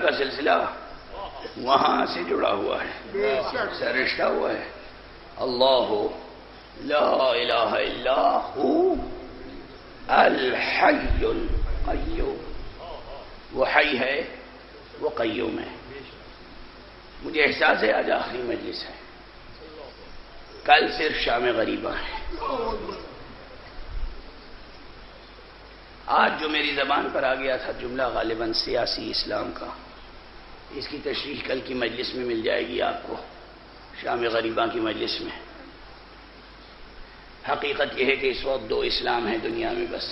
کا سلسلہ وہاں سے جڑا ہوا ہے، سے رشتہ ہوا ہے۔ اللہ لا الہ الا ہو الحی القیوم، وہ حی ہے، وہ قیوم ہے۔ مجھے احساس ہے آج آخری مجلس ہے، کل صرف شام غریبہ ہے۔ آج جو میری زبان پر آ گیا تھا جملہ غالباً سیاسی اسلام کا، اس کی تشریح کل کی مجلس میں مل جائے گی آپ کو، شام غریباں کی مجلس میں۔ حقیقت یہ ہے کہ اس وقت دو اسلام ہیں دنیا میں بس،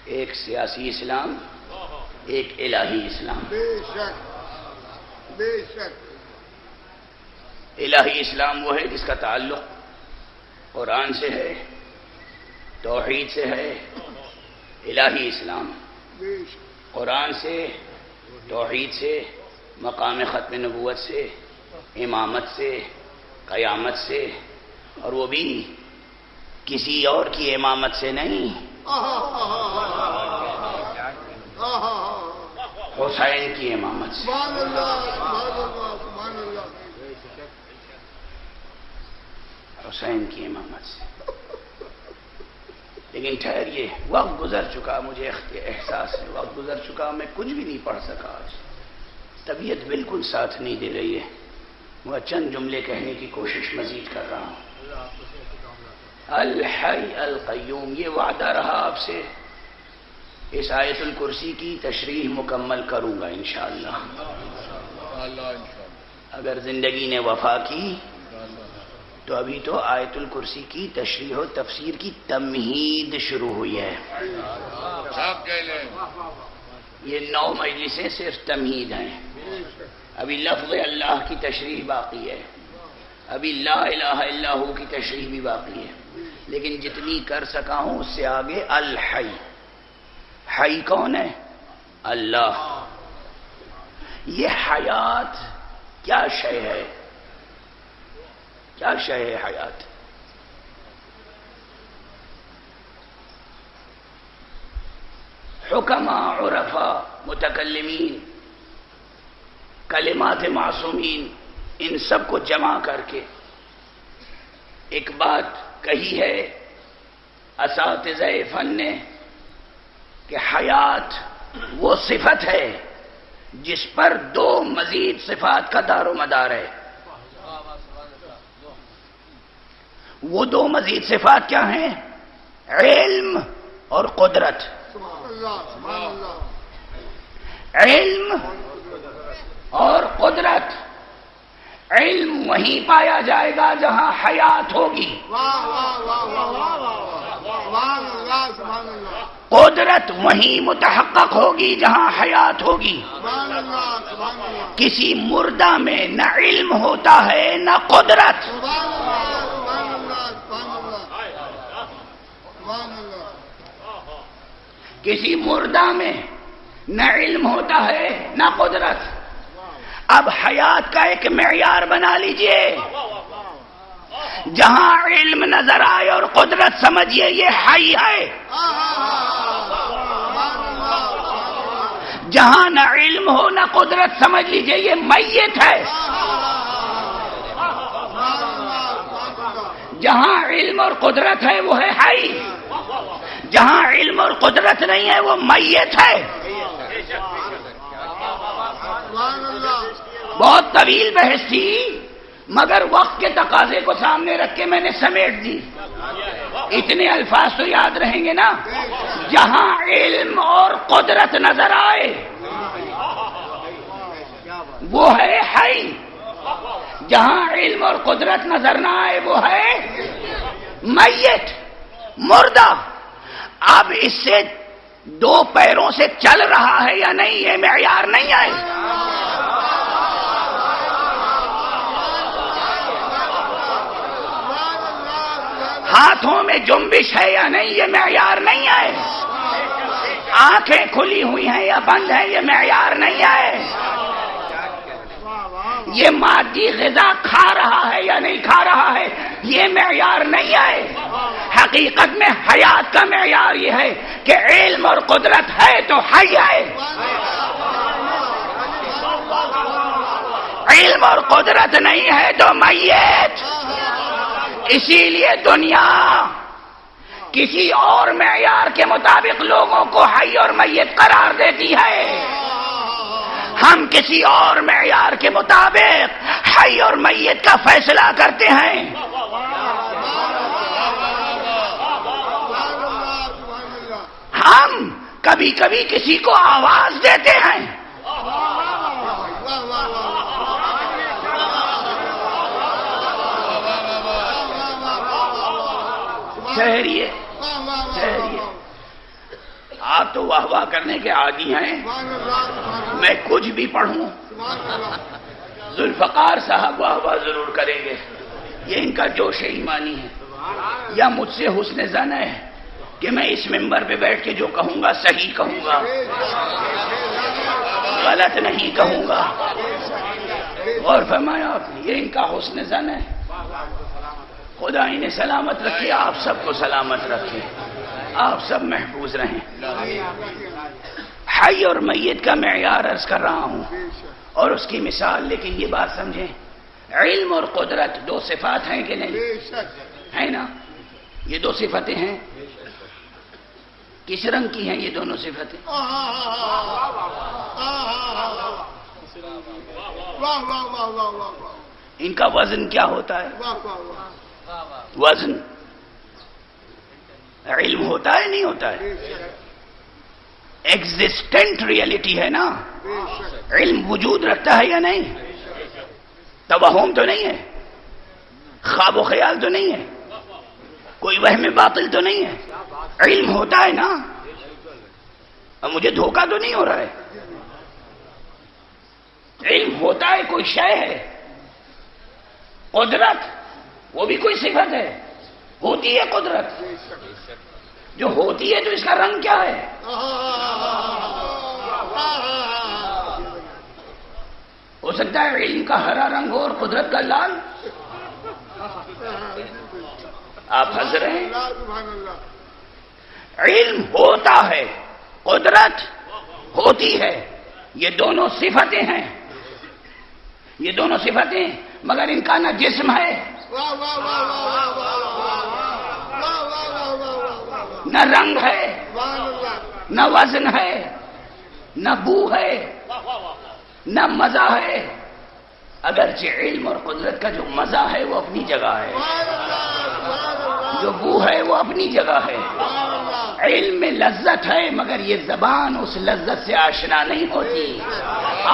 ایک سیاسی اسلام، ایک الہی اسلام۔ بے شک بے شک الہی اسلام وہ ہے جس کا تعلق قرآن سے ہے، توحید سے ہے۔ الہی اسلام قرآن سے، توحید سے، مقام ختم نبوت سے، امامت سے، قیامت سے، اور وہ بھی کسی اور کی امامت سے نہیں، حسین کی امامت سے۔ حسین کی امامت سے۔ لیکن ٹھہریے، وقت گزر چکا، مجھے احساس ہے وقت گزر چکا، میں کچھ بھی نہیں پڑھ سکا آج، طبیعت بالکل ساتھ نہیں دے رہی ہے۔ وہ چند جملے کہنے کی کوشش مزید کر رہا ہوں۔ الحی القیوم، یہ وعدہ رہا آپ سے، اس آیت الکرسی کی تشریح مکمل کروں گا انشاءاللہ، اگر زندگی نے وفا کی تو۔ ابھی تو آیت الکرسی کی تشریح و تفسیر کی تمہید شروع ہوئی ہے، یہ 9 مجلسیں صرف تمہید ہیں، ابھی لفظ اللہ کی تشریح باقی ہے، ابھی لا الہ الا ہو کی تشریح بھی باقی ہے، لیکن جتنی کر سکا ہوں اس سے آگے الحی۔ حی کون ہے؟ اللہ۔ یہ حیات کیا شے ہے؟ کیا شے ہے حیات؟ حکماء، عرفاء، متکلمین، کلمات معصومین، ان سب کو جمع کر کے ایک بات کہی ہے اساتذہ فن نے کہ حیات وہ صفت ہے جس پر 2 مزید صفات کا دار و مدار ہے۔ وہ 2 مزید صفات کیا ہیں؟ علم اور قدرت۔ علم اور قدرت۔ علم وہیں پایا جائے گا جہاں حیات ہوگی، قدرت وہیں متحقق ہوگی جہاں حیات ہوگی۔ کسی مردہ میں نہ علم ہوتا ہے نہ قدرت۔ کسی مردہ میں نہ علم ہوتا ہے نہ قدرت۔ اب حیات کا ایک معیار بنا لیجئے، جہاں علم نظر آئے اور قدرت سمجھیے یہ حی ہے، جہاں نہ علم ہو نہ قدرت سمجھ لیجئے یہ میت ہے، جہاں علم اور قدرت ہے وہ ہے حی، جہاں علم اور قدرت نہیں ہے وہ میت ہے۔ بہت طویل بحث تھی، مگر وقت کے تقاضے کو سامنے رکھ کے میں نے سمیٹ دی۔ اتنے الفاظ تو یاد رہیں گے نا، جہاں علم اور قدرت نظر آئے وہ ہے حی، جہاں علم اور قدرت نظر نہ آئے وہ ہے میت، مردہ۔ اب اس سے دو پیروں سے چل رہا ہے یا نہیں، یہ معیار نہیں آئے۔ ہاتھوں میں جنبش ہے یا نہیں، یہ معیار نہیں آئے۔ آنکھیں کھلی ہوئی ہیں یا بند ہیں، یہ معیار نہیں آئے۔ یہ مادی غذا کھا رہا ہے یا نہیں کھا رہا ہے، یہ معیار نہیں آئے۔ حقیقت میں حیات کا معیار یہ ہے کہ علم اور قدرت ہے تو حی ہے، علم اور قدرت نہیں ہے تو میت۔ اسی لیے دنیا کسی اور معیار کے مطابق لوگوں کو حی اور میت قرار دیتی ہے، ہم کسی اور معیار کے مطابق حی اور میت کا فیصلہ کرتے ہیں۔ ہم کبھی کبھی کسی کو آواز دیتے ہیں، ٹھہریے ٹھہریے، آپ تو واہ واہ کرنے کے عادی ہیں، میں کچھ بھی پڑھوں ذوالفقار صاحب واہ واہ ضرور کریں گے، یہ ان کا جوش ایمانی ہے، یا مجھ سے حسن ظن ہے کہ میں اس منبر پہ بیٹھ کے جو کہوں گا صحیح کہوں گا، غلط نہیں کہوں گا۔ غور فرمایا آپ نے، یہ ان کا حسن ظن ہے۔ خدا انہیں سلامت رکھے، آپ سب کو سلامت رکھے، آپ سب محفوظ رہیں۔ حی اور میت کا معیار عرض کر رہا ہوں اور اس کی مثال، لیکن یہ بات سمجھیں، علم اور قدرت دو صفات ہیں کہ نہیں؟ ہے نا؟ یہ دو صفتیں ہیں، کس رنگ کی ہیں یہ دونوں صفتیں؟ ان کا وزن کیا ہوتا ہے؟ وزن علم ہوتا ہے نہیں ہوتا ہے؟ ایگزسٹنٹ ریئلٹی ہے نا، علم وجود رکھتا ہے یا نہیں؟ توہم تو نہیں ہے، خواب و خیال تو نہیں ہے، کوئی وہم باطل تو نہیں ہے، علم ہوتا ہے نا۔ اب مجھے دھوکہ تو نہیں ہو رہا ہے، علم ہوتا ہے، کوئی شے ہے۔ قدرت وہ بھی کوئی صفت ہے، ہوتی ہے قدرت، جو ہوتی ہے تو اس کا رنگ کیا ہے؟ ہو سکتا ہے علم کا ہرا رنگ ہو اور قدرت کا لال۔ آپ ہنس رہے ہیں، علم ہوتا ہے، قدرت ہوتی ہے، یہ دونوں صفتیں ہیں، یہ دونوں صفتیں، مگر ان کا نہ جسم ہے نہ رنگ ہے، نہ وزن ہے، نہ بو ہے، نہ مزہ ہے، اگرچہ علم اور قدرت کا جو مزہ ہے وہ اپنی جگہ ہے، جو بو ہے وہ اپنی جگہ ہے۔ علم میں لذت ہے مگر یہ زبان اس لذت سے آشنا نہیں ہوتی،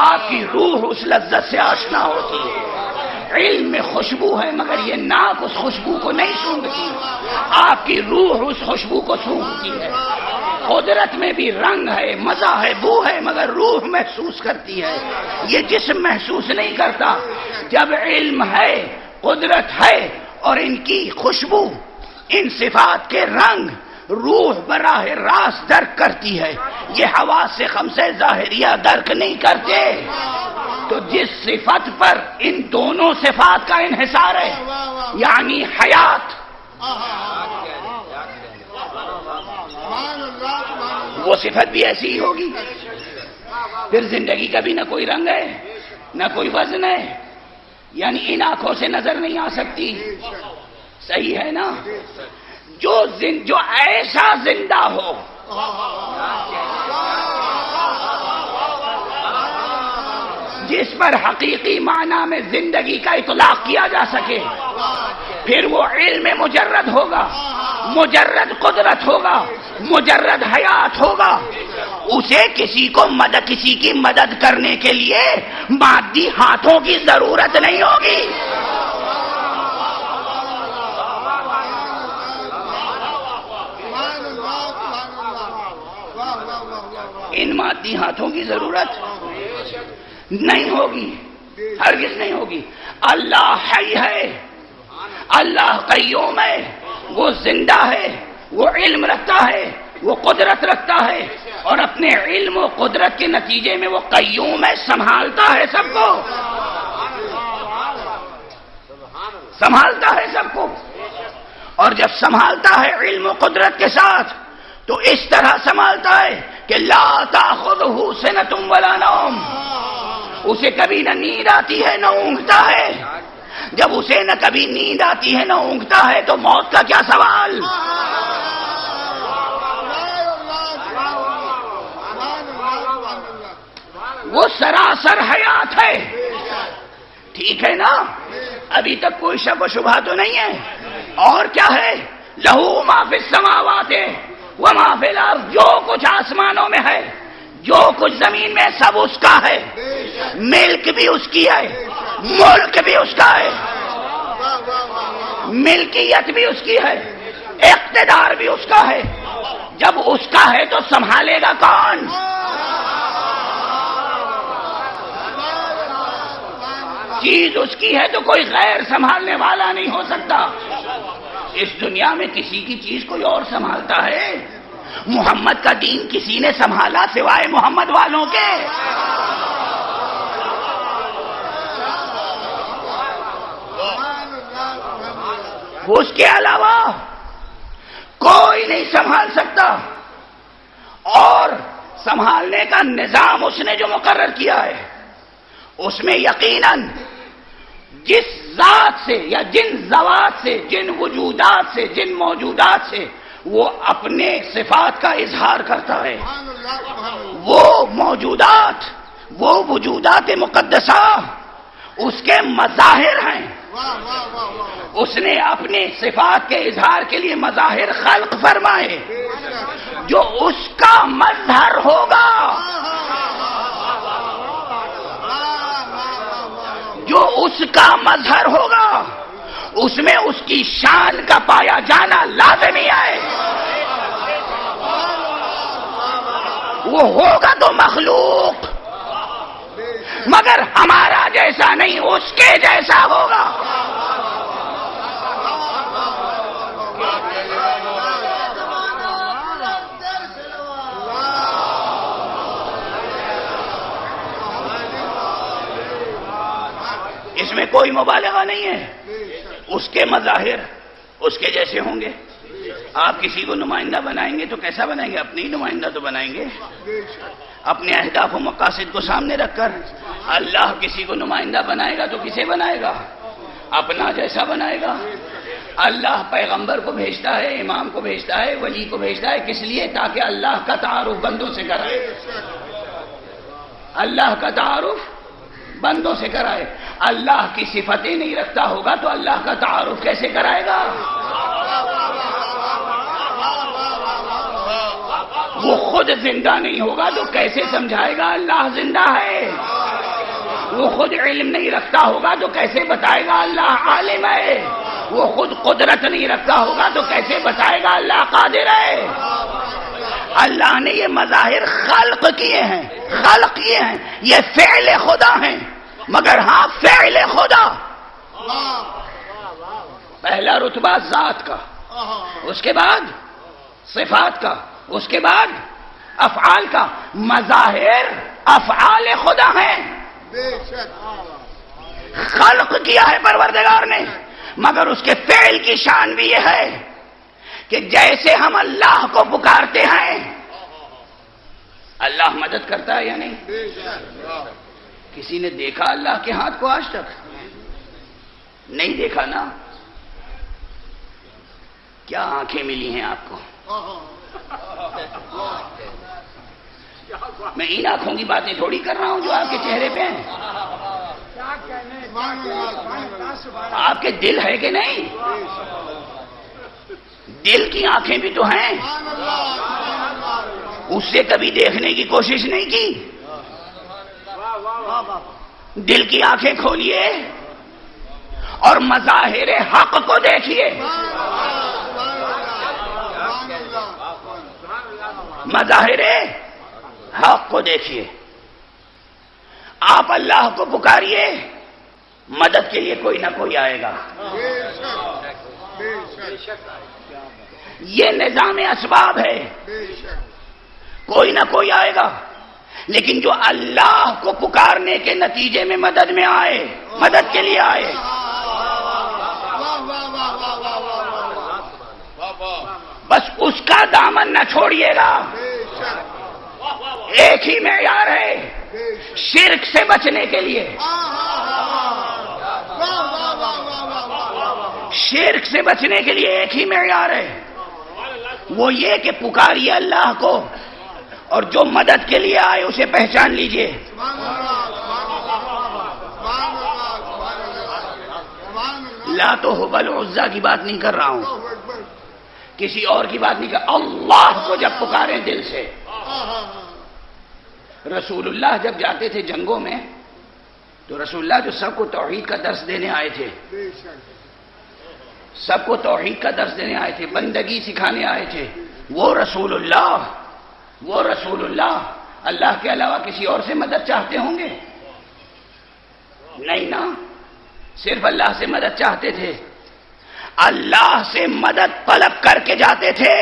آپ کی روح اس لذت سے آشنا ہوتی ہے۔ علم میں خوشبو ہے مگر یہ ناک اس خوشبو کو نہیں سونگھتی، آپ کی روح اس خوشبو کو سونگھتی ہے۔ قدرت میں بھی رنگ ہے، مزہ ہے، بو ہے، مگر روح محسوس کرتی ہے، یہ جسم محسوس نہیں کرتا۔ جب علم ہے، قدرت ہے اور ان کی خوشبو، ان صفات کے رنگ روح براہ راست درک کرتی ہے، یہ حواس سے خمسہ ظاہریہ درک نہیں کرتے، تو جس صفت پر ان دونوں صفات کا انحصار ہے یعنی حیات، وہ صفت بھی ایسی ہی ہوگی، پھر زندگی کا بھی نہ کوئی رنگ ہے نہ کوئی وزن ہے، یعنی ان آنکھوں سے نظر نہیں آ سکتی، صحیح ہے نا؟ جو ایسا زندہ ہو جس پر حقیقی معنی میں زندگی کا اطلاق کیا جا سکے، پھر وہ علم مجرد ہوگا، مجرد قدرت ہوگا، مجرد حیات ہوگا. اسے کسی کی مدد کرنے کے لیے مادی ہاتھوں کی ضرورت نہیں ہوگی. ان مادی ہاتھوں کی ضرورت نہیں ہوگی، ہرگز نہیں ہوگی. اللہ حی ہے، اللہ قیوم ہے، وہ زندہ ہے، وہ علم رکھتا ہے، وہ قدرت رکھتا ہے، اور اپنے علم و قدرت کے نتیجے میں وہ قیوم ہے، سنبھالتا ہے سب کو، سنبھالتا ہے سب کو. اور جب سنبھالتا ہے علم و قدرت کے ساتھ تو اس طرح سنبھالتا ہے کہ لا تأخذہ سنۃ ولا نوم، اسے کبھی نہ نیند آتی ہے نہ اونگتا ہے. جب اسے نہ کبھی نیند آتی ہے نہ اونگتا ہے تو موت کا کیا سوال؟ وہ سراسر حیات ہے. ٹھیک ہے نا؟ ابھی تک کوئی شک و شبہ تو نہیں ہے. اور کیا ہے؟ لہو ما فی السماوات وما فی الارض، جو کچھ آسمانوں میں ہے، جو کچھ زمین میں، سب اس کا ہے. ملک بھی اس کی ہے، ملک بھی اس کا ہے، ملکیت بھی اس کی ہے، اقتدار بھی اس کا ہے. جب اس کا ہے تو سنبھالے گا کون؟ چیز اس کی ہے تو کوئی غیر سنبھالنے والا نہیں ہو سکتا. اس دنیا میں کسی کی چیز کوئی اور سنبھالتا ہے؟ محمد کا دین کسی نے سنبھالا سوائے محمد والوں کے؟ اس کے علاوہ کوئی نہیں سنبھال سکتا. اور سنبھالنے کا نظام اس نے جو مقرر کیا ہے، اس میں یقیناً جس ذات سے یا جن ذوات سے، جن وجودات سے، جن موجودات سے وہ اپنے صفات کا اظہار کرتا ہے، وہ موجودات، وہ وجودات مقدسہ اس کے مظاہر ہیں. اس نے اپنے صفات کے اظہار کے لیے مظاہر خلق فرمائے جو اس کا مظہر ہوگا، جو اس کا مظہر ہوگا، اس میں اس کی شان کا پایا جانا لازمی ہے. وہ ہوگا تو مخلوق، مگر ہمارا جیسا نہیں، اس کے جیسا ہوگا. اس میں کوئی مبالغہ نہیں ہے. اس کے مظاہر اس کے جیسے ہوں گے. آپ کسی کو نمائندہ بنائیں گے تو کیسا بنائیں گے؟ اپنے ہی نمائندہ تو بنائیں گے، اپنے اہداف و مقاصد کو سامنے رکھ کر. اللہ کسی کو نمائندہ بنائے گا تو کسے بنائے گا؟ اپنا جیسا بنائے گا. اللہ پیغمبر کو بھیجتا ہے، امام کو بھیجتا ہے، ولی کو بھیجتا ہے، کس لیے؟ تاکہ اللہ کا تعارف بندوں سے کرائے، اللہ کا تعارف بندوں سے کرائے. اللہ کی صفتیں نہیں رکھتا ہوگا تو اللہ کا تعارف کیسے کرائے گا؟ وہ خود زندہ نہیں ہوگا تو کیسے سمجھائے گا اللہ زندہ ہے؟ وہ خود علم نہیں رکھتا ہوگا تو کیسے بتائے گا اللہ عالم ہے؟ وہ خود قدرت نہیں رکھتا ہوگا تو کیسے بتائے گا اللہ قادر ہے؟ اللہ نے یہ مظاہر خلق کیے ہیں، خلق کیے ہیں، یہ فعل خدا ہیں. مگر ہاں فعل خدا، پہلا رتبہ ذات کا، اس کے بعد صفات کا، اس کے بعد افعال کا. مظاہر افعال خدا ہیں، خلق کیا ہے پروردگار نے. مگر اس کے فعل کی شان بھی یہ ہے کہ جیسے ہم اللہ کو پکارتے ہیں، اللہ مدد کرتا ہے یا نہیں؟ کسی نے دیکھا اللہ کے ہاتھ کو آج تک؟ نہیں دیکھا نا. کیا آنکھیں ملی ہیں آپ کو؟ میں ان آنکھوں کی باتیں تھوڑی کر رہا ہوں جو آپ کے چہرے پہ ہیں. آپ کے دل ہے کہ نہیں؟ دل کی آنکھیں بھی تو ہیں. اس سے کبھی دیکھنے کی کوشش نہیں کی. دل کی آنکھیں کھولیے اور مظاہر حق کو دیکھیے. مظاہر حق کو دیکھیے. آپ اللہ کو پکاریے، مدد کے لیے کوئی نہ کوئی آئے گا. یہ نظام اسباب ہے، کوئی نہ کوئی آئے گا. لیکن جو اللہ کو پکارنے کے نتیجے میں مدد میں آئے، مدد کے لیے آئے، بس اس کا دامن نہ چھوڑیے گا. ایک ہی معیار ہے شرک سے بچنے کے لیے. شرک سے بچنے کے لیے ایک ہی معیار ہے، وہ یہ کہ پکاریے اللہ کو، اور جو مدد کے لیے آئے اسے پہچان لیجئے. لا تو حبل عزا کی بات نہیں کر رہا ہوں، کسی اور کی بات نہیں کر. اللہ کو جب پکاریں دل سے. رسول اللہ جب جاتے تھے جنگوں میں تو رسول اللہ جو سب کو توحید کا درس دینے آئے تھے، سب کو توحید کا درس دینے آئے تھے، بندگی سکھانے آئے تھے، وہ رسول اللہ اللہ کے علاوہ کسی اور سے مدد چاہتے ہوں گے؟ نہیں نا، صرف اللہ سے مدد چاہتے تھے. اللہ سے مدد طلب کر کے جاتے تھے،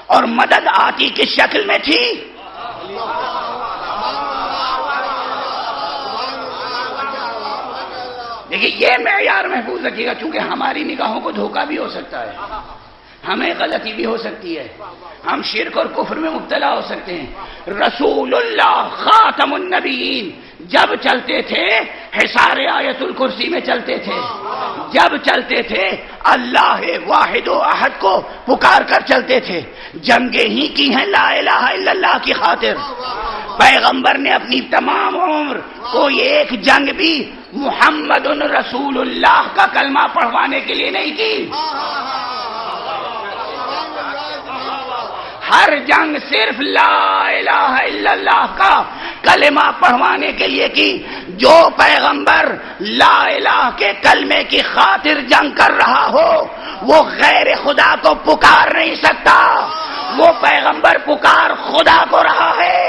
اور مدد آتی کس شکل میں تھی؟ دیکھیے یہ معیار محفوظ رکھیے گا، چونکہ ہماری نگاہوں کو دھوکہ بھی ہو سکتا ہے، ہمیں غلطی بھی ہو سکتی ہے، ہم شرک اور کفر میں مبتلا ہو سکتے ہیں. رسول اللہ خاتم النبیین جب چلتے تھے حصار آیت الکرسی میں چلتے تھے، جب چلتے تھے اللہ واحد و احد کو پکار کر چلتے تھے. جنگیں ہی کی ہیں لا الہ الا اللہ کی خاطر. پیغمبر نے اپنی تمام عمر کوئی ایک جنگ بھی محمد رسول اللہ کا کلمہ پڑھوانے کے لیے نہیں کی. ہر جنگ صرف لا الہ الا اللہ کا کلمہ پڑھوانے کے لیے کی. جو پیغمبر لا الہ کے کلمے کی خاطر جنگ کر رہا ہو وہ غیر خدا کو پکار نہیں سکتا، وہ پیغمبر پکار خدا کو رہا ہے.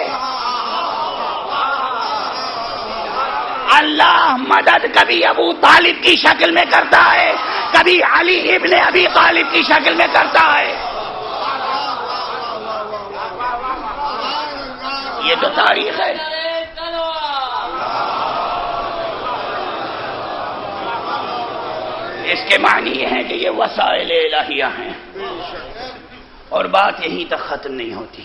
اللہ مدد کبھی ابو طالب کی شکل میں کرتا ہے، کبھی علی ابن ابی طالب کی شکل میں کرتا ہے. یہ تو تاریخ ہے. اس کے معنی یہ ہے کہ یہ وسائل الہیہ ہیں، اور بات یہیں تک ختم نہیں ہوتی.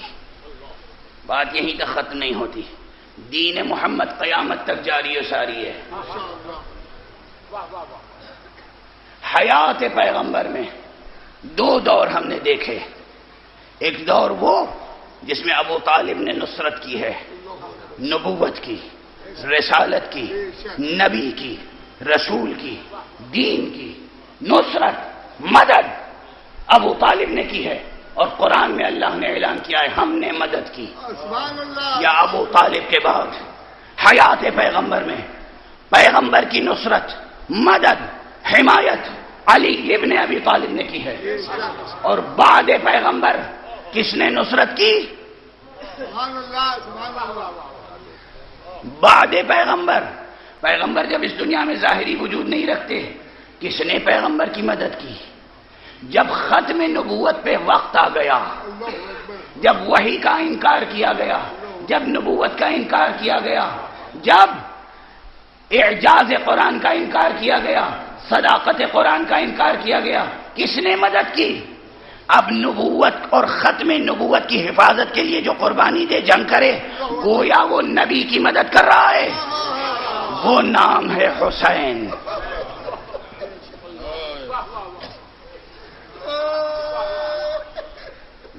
بات یہیں تک ختم نہیں ہوتی. دین محمد قیامت تک جاری و ساری ہے. حیات پیغمبر میں دو دور ہم نے دیکھے. ایک دور وہ جس میں ابو طالب نے نصرت کی ہے، نبوت کی، رسالت کی، نبی کی، رسول کی، دین کی نصرت مدد ابو طالب نے کی ہے. اور قرآن میں اللہ نے اعلان کیا ہے ہم نے مدد کی. یا ابو طالب کے بعد حیات پیغمبر میں پیغمبر کی نصرت، مدد، حمایت علی ابن ابی طالب نے کی ہے. اور بعد پیغمبر کس نے نصرت کی؟ بعد پیغمبر جب اس دنیا میں ظاہری وجود نہیں رکھتے، کس نے پیغمبر کی مدد کی؟ جب ختم نبوت پہ وقت آ گیا، جب وحی کا انکار کیا گیا، جب نبوت کا انکار کیا گیا، جب اعجاز قرآن کا انکار کیا گیا، صداقت قرآن کا انکار کیا گیا، کس نے مدد کی؟ اب نبوت اور ختم نبوت کی حفاظت کے لیے جو قربانی دے، جنگ کرے، گویا وہ نبی کی مدد کر رہا ہے. وہ نام ہے حسین.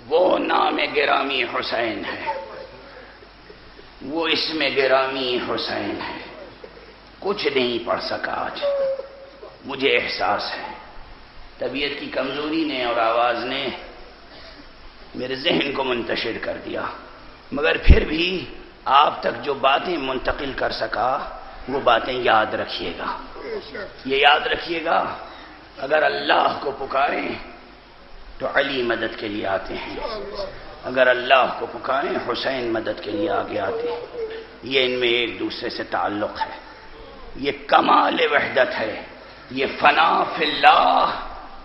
وہ نام گرامی حسین ہے. وہ اس میں گرامی حسین ہے. کچھ نہیں پڑھ سکا آج، مجھے احساس ہے. طبیعت کی کمزوری نے اور آواز نے میرے ذہن کو منتشر کر دیا، مگر پھر بھی آپ تک جو باتیں منتقل کر سکا وہ باتیں یاد رکھیے گا. یہ یاد رکھیے گا، اگر اللہ کو پکاریں تو علی مدد کے لیے آتے ہیں، اگر اللہ کو پکاریں حسین مدد کے لیے آگے آتے ہیں. یہ ان میں ایک دوسرے سے تعلق ہے، یہ کمال وحدت ہے، یہ فنا فی اللہ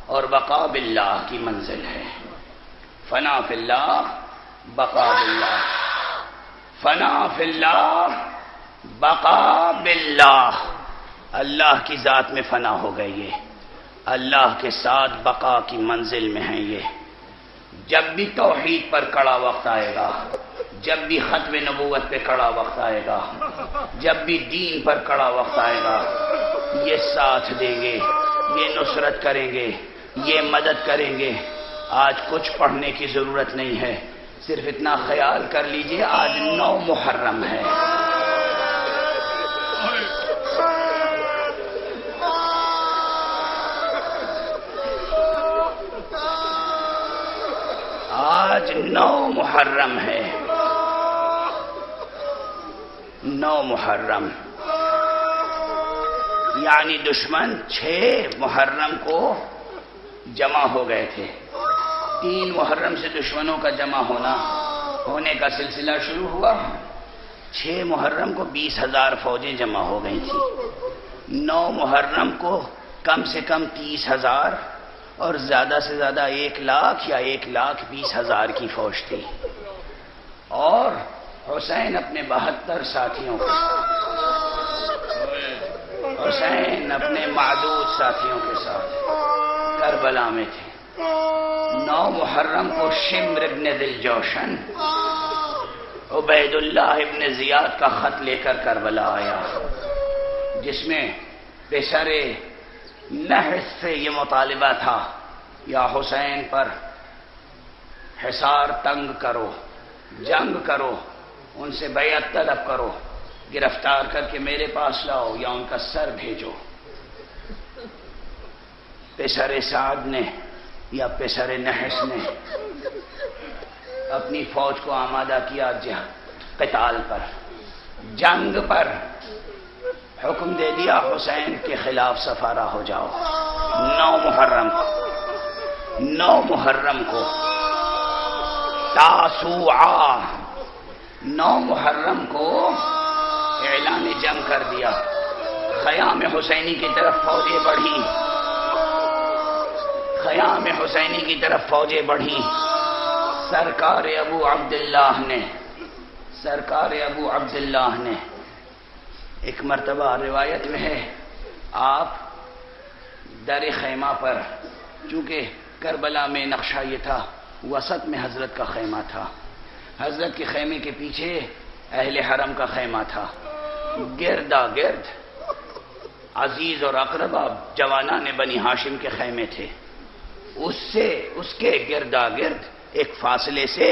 اور بقا باللہ کی منزل ہے. فنا فی اللہ بقا باللہ، فنا فی اللہ بقا باللہ. اللہ کی ذات میں فنا ہو گئے، یہ اللہ کے ساتھ بقا کی منزل میں ہیں. یہ جب بھی توحید پر کڑا وقت آئے گا، جب بھی ختم نبوت پہ کڑا وقت آئے گا، جب بھی دین پر کڑا وقت آئے گا، یہ ساتھ دیں گے، یہ نصرت کریں گے، یہ مدد کریں گے. آج کچھ پڑھنے کی ضرورت نہیں ہے، صرف اتنا خیال کر لیجئے آج 9 محرم ہے. آج 9 محرم ہے. 9 محرم یعنی دشمن 6 محرم کو جمع ہو گئے تھے. 3 محرم سے دشمنوں کا جمع ہونے کا سلسلہ شروع ہوا. 6 محرم کو 20,000 فوجیں جمع ہو گئی تھی. 9 محرم کو کم سے کم 30,000 اور زیادہ سے زیادہ 1 لاکھ یا 1,20,000 کی فوج تھی. اور حسین اپنے 72 ساتھیوں کے ساتھ، حسین اپنے معدود ساتھیوں کے ساتھ کربلا میں تھے. 9 محرم کو شمر ابن ذی الجوشن عبید اللہ ابن زیاد کا خط لے کر کربلا آیا، جس میں پسر نحس سے یہ مطالبہ تھا، یا حسین پر حصار تنگ کرو، جنگ کرو، ان سے بیعت طلب کرو، گرفتار کر کے میرے پاس لاؤ یا ان کا سر بھیجو. پسر سعد نے یا پسر نحس نے اپنی فوج کو آمادہ کیا قتال پر، جنگ پر. حکم دے دیا حسین کے خلاف سفارہ ہو جاؤ. 9 محرم کو تاسوعا، 9 محرم کو اعلان جنگ کر دیا. خیام حسینی کی طرف فوجیں بڑھی، خیام حسینی کی طرف فوجیں بڑھی. سرکار ابو عبداللہ نے ایک مرتبہ روایت میں ہے، آپ در خیمہ پر، چونکہ کربلا میں نقشہ یہ تھا، وسط میں حضرت کا خیمہ تھا، حضرت کے خیمے کے پیچھے اہل حرم کا خیمہ تھا. گردا گرد عزیز اور اقربا جوانان بنی ہاشم کے خیمے تھے. اس کے گردا گرد ایک فاصلے سے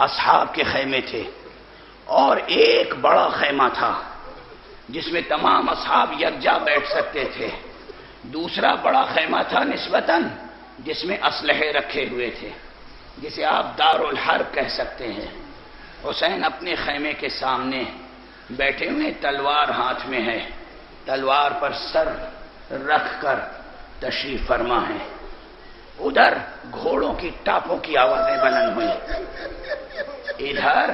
اصحاب کے خیمے تھے، اور ایک بڑا خیمہ تھا جس میں تمام اصحاب یکجا بیٹھ سکتے تھے. دوسرا بڑا خیمہ تھا نسبتاً جس میں اسلحے رکھے ہوئے تھے، جسے آپ دار الحرب کہہ سکتے ہیں. حسین اپنے خیمے کے سامنے بیٹھے ہوئے، تلوار ہاتھ میں ہے، تلوار پر سر رکھ کر تشریف فرما ہے. ادھر گھوڑوں کی ٹاپوں کی آوازیں بلند ہوئی، ادھر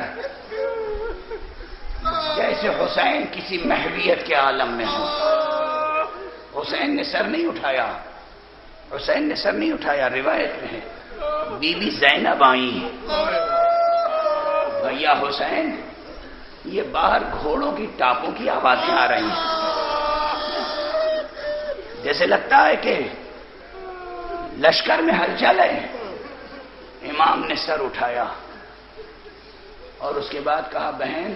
جیسے حسین کسی محویت کے عالم میں ہو. حسین نے سر نہیں اٹھایا. روایت میں ہے بی بی زینب آئی، بھیا حسین یہ باہر گھوڑوں کی ٹاپوں کی آوازیں آ رہی ہیں، جیسے لگتا ہے کہ لشکر میں ہلچل ہے. امام نے سر اٹھایا اور اس کے بعد کہا، بہن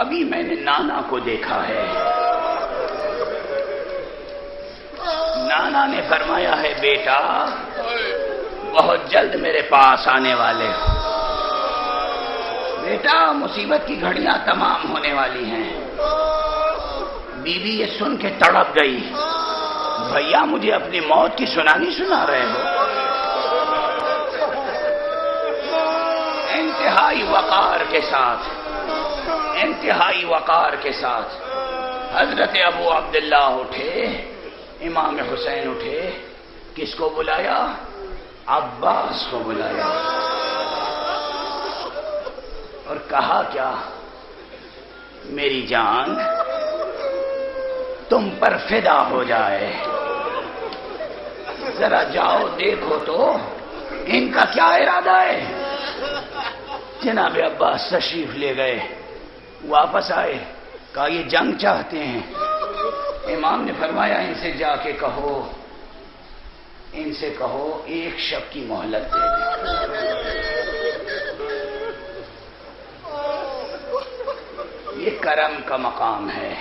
ابھی میں نے نانا کو دیکھا ہے. نانا نے فرمایا ہے، بیٹا بہت جلد میرے پاس آنے والے ہو. بیٹا مصیبت کی گھڑیاں تمام ہونے والی ہیں۔ بیوی یہ سن کے تڑپ گئی، بھیا مجھے اپنی موت کی سنانی سنا رہے ہو؟ انتہائی وقار کے ساتھ حضرت ابو عبداللہ اٹھے، امام حسین اٹھے، کس کو بلایا؟ عباس کو بلایا، اور کہا کیا؟ میری جان تم پر فدا ہو جائے، ذرا جاؤ دیکھو تو ان کا کیا ارادہ ہے۔ جناب عباس تشریف لے گئے، واپس آئے، کہا یہ جنگ چاہتے ہیں۔ امام نے فرمایا ان سے جا کے کہو، ان سے کہو ایک شب کی مہلت دے دیں۔ یہ کرم کا مقام ہے،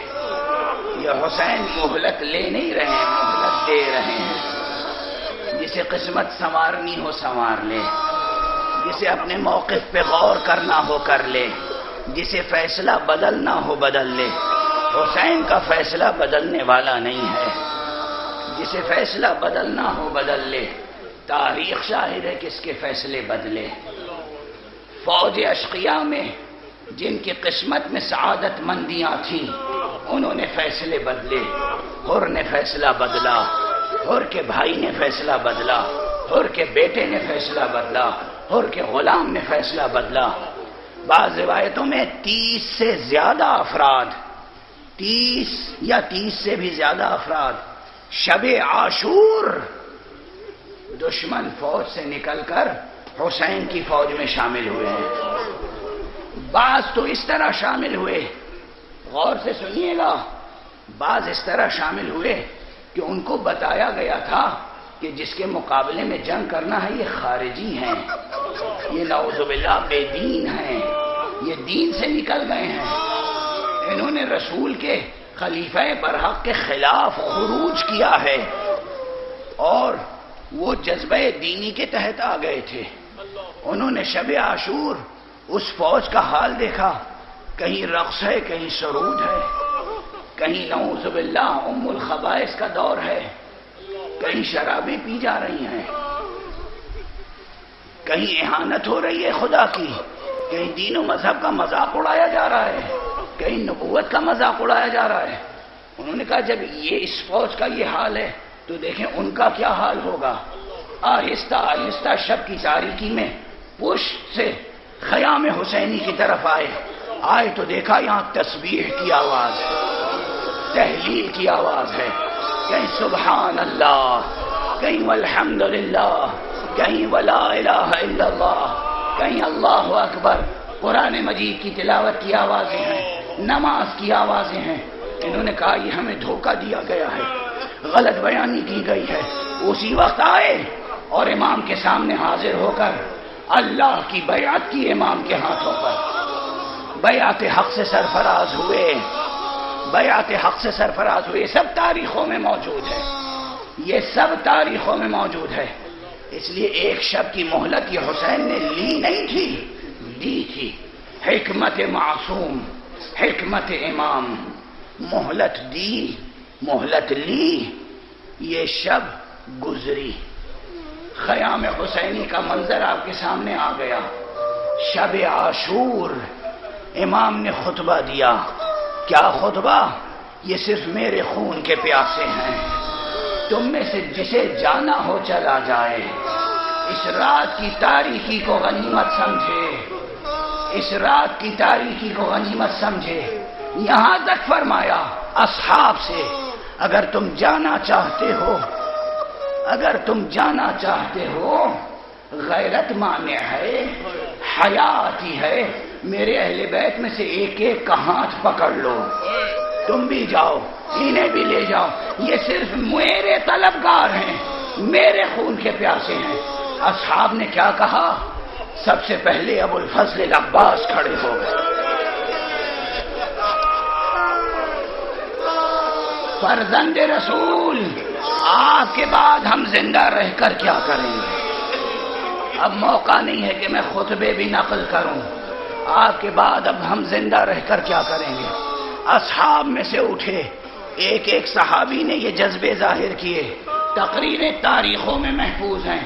یہ حسین مہلت لے نہیں رہے ہیں، مہلت دے رہے ہیں۔ جسے قسمت سنوارنی ہو سنوار لے، جسے اپنے موقف پہ غور کرنا ہو کر لے، جسے فیصلہ بدلنا ہو بدل لے۔ حسین کا فیصلہ بدلنے والا نہیں ہے، جسے فیصلہ بدلنا ہو بدل لے۔ تاریخ شاہد ہے کس کے فیصلے بدلے۔ فوج اشقیاء میں جن کی قسمت میں سعادت مندیاں تھیں انہوں نے فیصلے بدلے۔ حر نے فیصلہ بدلا، حر کے بھائی نے فیصلہ بدلا، حر کے بیٹے نے فیصلہ بدلا، حر کے غلام نے فیصلہ بدلا۔ بعض روایتوں میں 30 سے زیادہ افراد، 30 یا 30 سے بھی زیادہ افراد شب عاشور دشمن فوج سے نکل کر حسین کی فوج میں شامل ہوئے ہیں۔ بعض تو اس طرح شامل ہوئے، غور سے سنیے گا، بعض اس طرح شامل ہوئے کہ ان کو بتایا گیا تھا کہ جس کے مقابلے میں جنگ کرنا ہے یہ خارجی ہیں، یہ نعوذ باللہ بے دین ہیں، یہ دین سے نکل گئے ہیں، انہوں نے رسول کے خلیفہ برحق کے خلاف خروج کیا ہے، اور وہ جذبہ دینی کے تحت آ گئے تھے۔ انہوں نے شب عاشور اس فوج کا حال دیکھا، کہیں رقص ہے، کہیں سرود ہے، کہیں نعوذ باللہ ام الخبائث کا دور ہے، کہیں شرابیں پی جا رہی ہیں، کہیں اہانت ہو رہی ہے خدا کی، کہیں دین و مذہب کا مذاق اڑایا جا رہا ہے، کہیں نبوت کا مذاق اڑایا جا رہا ہے۔ انہوں نے کہا جب یہ اس فوج کا یہ حال ہے تو دیکھیں ان کا کیا حال ہوگا۔ آہستہ آہستہ شب کی تاریکی میں پشت سے خیام حسینی کی طرف آئے تو دیکھا یہاں تسبیح کی آواز ہے، تحلیل کی آواز ہے، کہیں سبحان اللہ، کہیں والحمد للہ، کہیں ولا الہ الا اللہ، کہیں اللہ اکبر۔ قرآن مجید کی تلاوت کی آوازیں ہیں، نماز کی آوازیں ہیں۔ انہوں نے کہا یہ ہمیں دھوکہ دیا گیا ہے، غلط بیانی کی گئی ہے۔ اسی وقت آئے اور امام کے سامنے حاضر ہو کر اللہ کی بیعت کی، امام کے ہاتھوں پر بیعت حق سے سرفراز ہوئے، بیعت حق سے سرفراز ہوئے۔ یہ سب تاریخوں میں موجود ہے، یہ سب تاریخوں میں موجود ہے۔ اس لیے ایک شب کی مہلت یہ حسین نے لی نہیں تھی، دی تھی۔ حکمت معصوم، حکمت امام، مہلت دی، مہلت لی، یہ شب گزری۔ خیام حسینی کا منظر آپ کے سامنے آ گیا۔ شب عاشور امام نے خطبہ دیا۔ کیا خطبہ؟ یہ صرف میرے خون کے پیاسے ہیں، تم میں سے جسے جانا ہو چلا جائے، اس رات کی تاریکی کو غنیمت سمجھے، اس رات کی تاریکی کو غنیمت سمجھے۔ یہاں تک فرمایا اصحاب سے اگر تم جانا چاہتے ہو، اگر تم جانا چاہتے ہو، غیرت مانع ہے، حیا آتی ہے، میرے اہل بیت میں سے ایک ایک کا ہاتھ پکڑ لو، تم بھی جاؤ، انہیں بھی لے جاؤ، یہ صرف میرے طلبگار ہیں، میرے خون کے پیاسے ہیں۔ اصحاب نے کیا کہا؟ سب سے پہلے ابو الفضل العباس کھڑے ہو گئے۔ فرزند رسول، آپ کے بعد ہم زندہ رہ کر کیا کریں گے؟ اب موقع نہیں ہے کہ میں خطبے بھی نقل کروں، آپ کے بعد اب ہم زندہ رہ کر کیا کریں گے؟ اصحاب میں سے اٹھے، ایک ایک صحابی نے یہ جذبے ظاہر کیے، تقریریں تاریخوں میں محفوظ ہیں،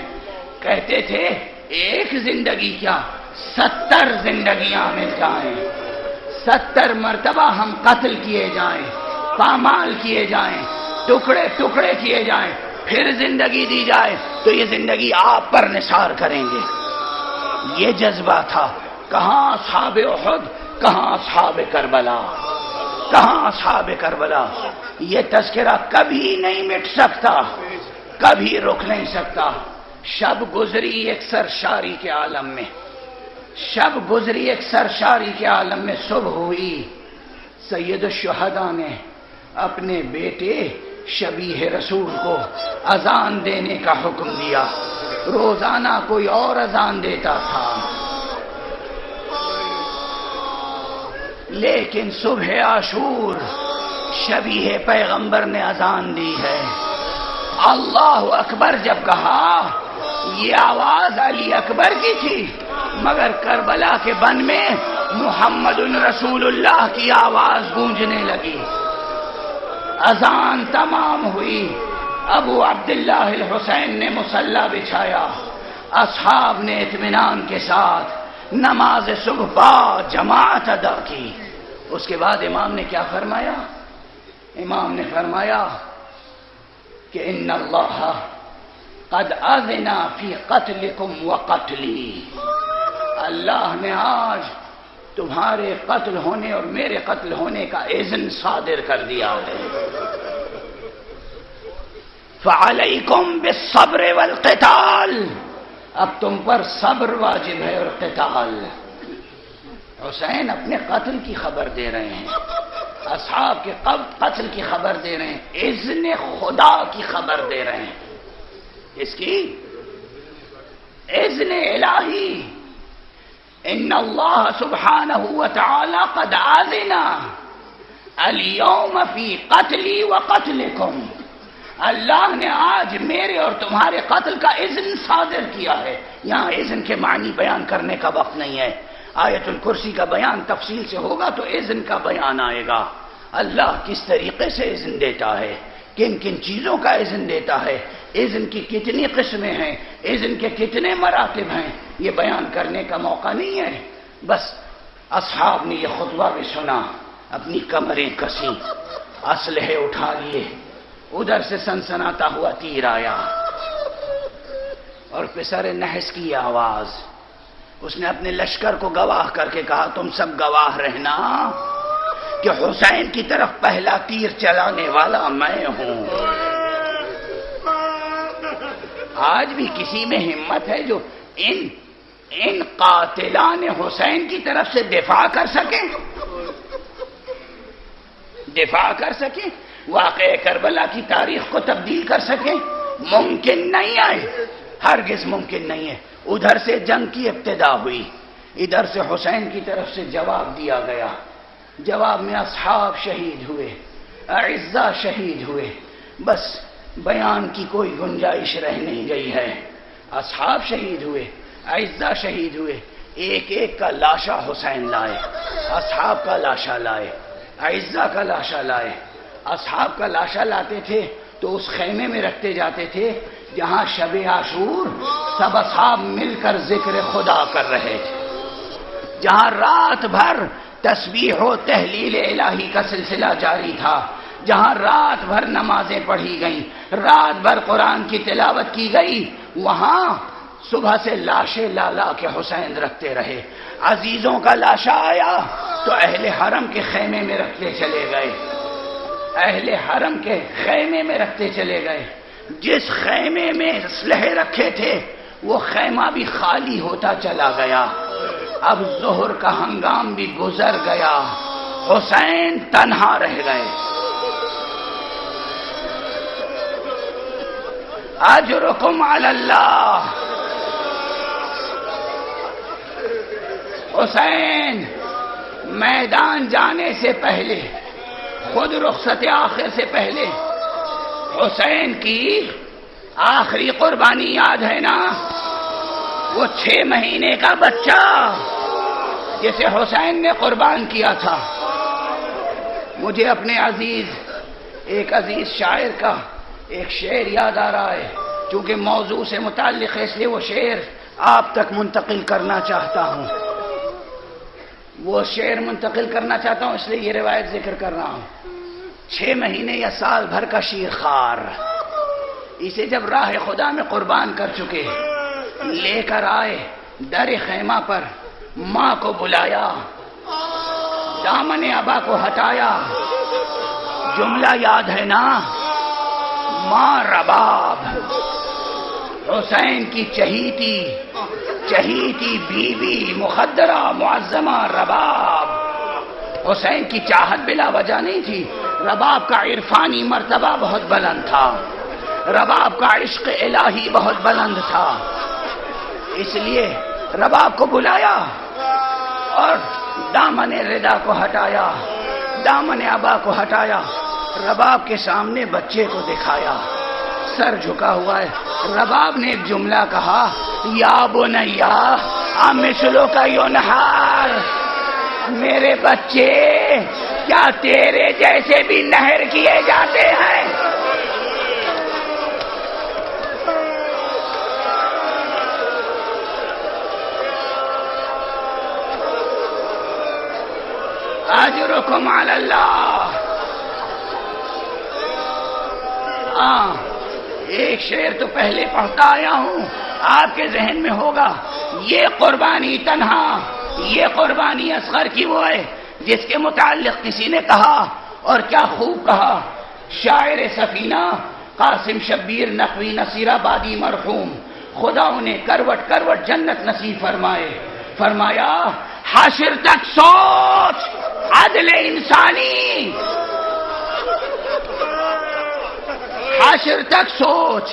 کہتے تھے ایک زندگی کیا 70 زندگیاں مل جائیں، 70 مرتبہ ہم قتل کیے جائیں، پامال کیے جائیں، ٹکڑے ٹکڑے کیے جائیں، پھر زندگی دی جائے تو یہ زندگی آپ پر نثار کریں گے۔ یہ جذبہ تھا۔ کہاں اصحاب احد، کہاں اصحاب کربلا، کہاں اصحاب کربلا؟ یہ تذکرہ کبھی نہیں مٹ سکتا، کبھی رک نہیں سکتا۔ شب گزری ایک سرشاری کے عالم میں، شب گزری ایک سرشاری کے عالم میں، صبح ہوئی، سید الشہداء نے اپنے بیٹے شبیہ رسول کو اذان دینے کا حکم دیا۔ روزانہ کوئی اور اذان دیتا تھا، لیکن صبح عاشور شبیہ پیغمبر نے اذان دی ہے۔ اللہ اکبر جب کہا، یہ آواز علی اکبر کی تھی، مگر کربلا کے بن میں محمد رسول اللہ کی آواز گونجنے لگی۔ اذان تمام ہوئی، ابو عبداللہ الحسین نے مصلی بچھایا، اصحاب نے اطمینان کے ساتھ نماز صبح با جماعت ادا کی۔ اس کے بعد امام نے کیا فرمایا؟ امام نے فرمایا کہ ان اللہ قد اذن فی قتلکم وقتلی، اللہ نے آج تمہارے قتل ہونے اور میرے قتل ہونے کا اذن صادر کر دیا ہے۔ فعلیکم بالصبر والقتال، اب تم پر صبر واجب ہے اور قتال۔ حسین اپنے قتل کی خبر دے رہے ہیں، اصحاب کے قتل کی خبر دے رہے ہیں، اذن خدا کی خبر دے رہے ہیں، اس کی اذن الہی۔ ان اللہ سبحانہ وتعالی قد اذن اليوم فی قتلی وقتلکم، اللہ نے آج میرے اور تمہارے قتل کا اذن صادر کیا ہے۔ یہاں اذن کے معنی بیان کرنے کا وقت نہیں ہے، آیت الکرسی کا بیان تفصیل سے ہوگا تو اذن کا بیان آئے گا۔ اللہ کس طریقے سے اذن دیتا ہے، کن کن چیزوں کا اذن دیتا ہے، اذن کی کتنی قسمیں ہیں، اذن کے کتنے مراتب ہیں، یہ بیان کرنے کا موقع نہیں ہے۔ بس اصحاب نے یہ خطبہ بھی سنا، اپنی کمریں کسیں، اسلحے اٹھا لیے، ادھر سے سنسناتا ہوا تیر آیا اور پسر نحس کی آواز۔ اس نے اپنے لشکر کو گواہ کر کے کہا، تم سب گواہ رہنا کہ حسین کی طرف پہلا تیر چلانے والا میں ہوں۔ آج بھی کسی میں ہمت ہے جو ان قاتلان حسین کی طرف سے دفاع کر سکے، دفاع کر سکے، واقع کربلا کی تاریخ کو تبدیل کر سکے؟ ممکن نہیں ہے، ہرگز ممکن نہیں ہے۔ ادھر سے جنگ کی ابتدا ہوئی، ادھر سے حسین کی طرف سے جواب دیا گیا، جواب میں اصحاب شہید ہوئے، اعزا شہید ہوئے، بس بیان کی کوئی گنجائش رہ نہیں گئی ہے۔ اصحاب شہید ہوئے، اعزا شہید ہوئے، ایک ایک کا لاشا حسین لائے، اصحاب کا لاشا لائے، اعزا کا لاشا لائے۔ اصحاب کا لاشا لاتے تھے تو اس خیمے میں رکھتے جاتے تھے جہاں شب عاشور سب اصحاب مل کر ذکر خدا کر رہے تھے، جہاں رات بھر تسبیح و تہلیل الہی کا سلسلہ جاری تھا، جہاں رات بھر نمازیں پڑھی گئیں، رات بھر قرآن کی تلاوت کی گئی، وہاں صبح سے لاشیں لالا کے حسین رکھتے رہے۔ عزیزوں کا لاشا آیا تو اہل حرم کے خیمے میں رکھتے چلے گئے، اہل حرم کے خیمے میں رکھتے چلے گئے۔ جس خیمے میں اسلحے رکھے تھے وہ خیمہ بھی خالی ہوتا چلا گیا۔ اب ظہر کا ہنگام بھی گزر گیا، حسین تنہا رہ گئے۔ اجرکم علی اللہ، حسین میدان جانے سے پہلے، خود رخصت آخر سے پہلے، حسین کی آخری قربانی یاد ہے نا؟ وہ 6 مہینے کا بچہ جسے حسین نے قربان کیا تھا. مجھے اپنے ایک عزیز شاعر کا ایک شعر یاد آ رہا ہے. چونکہ موضوع سے متعلق ہے اس لیے وہ شعر آپ تک منتقل کرنا چاہتا ہوں. اس لیے یہ روایت ذکر کر رہا ہوں. 6 مہینے یا سال بھر کا شیرخوار اسے جب راہ خدا میں قربان کر چکے لے کر آئے در خیمہ پر. ماں کو بلایا, دامن ابا کو ہٹایا. جملہ یاد ہے نا, ماں رباب حسین کی چہیتی بیوی مخدرہ معظمہ رباب. حسین کی چاہت بلا وجہ نہیں تھی. رباب کا عرفانی مرتبہ بہت بلند تھا. رباب کا عشق الہی بہت بلند تھا. اس لیے رباب کو بلایا اور دامن ردا کو ہٹایا, دامن ابا کو ہٹایا. رباب کے سامنے بچے کو دکھایا, سر جھکا ہوا ہے. رباب نے ایک جملہ کہا, یا بنیا مثلو کا ینہار. میرے بچے کیا تیرے جیسے بھی نہر کیے جاتے ہیں؟ اجرکم علی اللہ. ایک شعر تو پہلے پڑھتا آیا ہوں, آپ کے ذہن میں ہوگا. یہ قربانی تنہا, یہ قربانی اصغر کی وہ ہے جس کے متعلق کسی نے کہا, اور کیا خوب کہا, شاعر سفینہ قاسم شبیر نقوی نصیر آبادی مرحوم, خدا انہیں کروٹ کروٹ جنت نصیب فرمائے. فرمایا, حشر تک سوچ عدل انسانی, حشر تک سوچ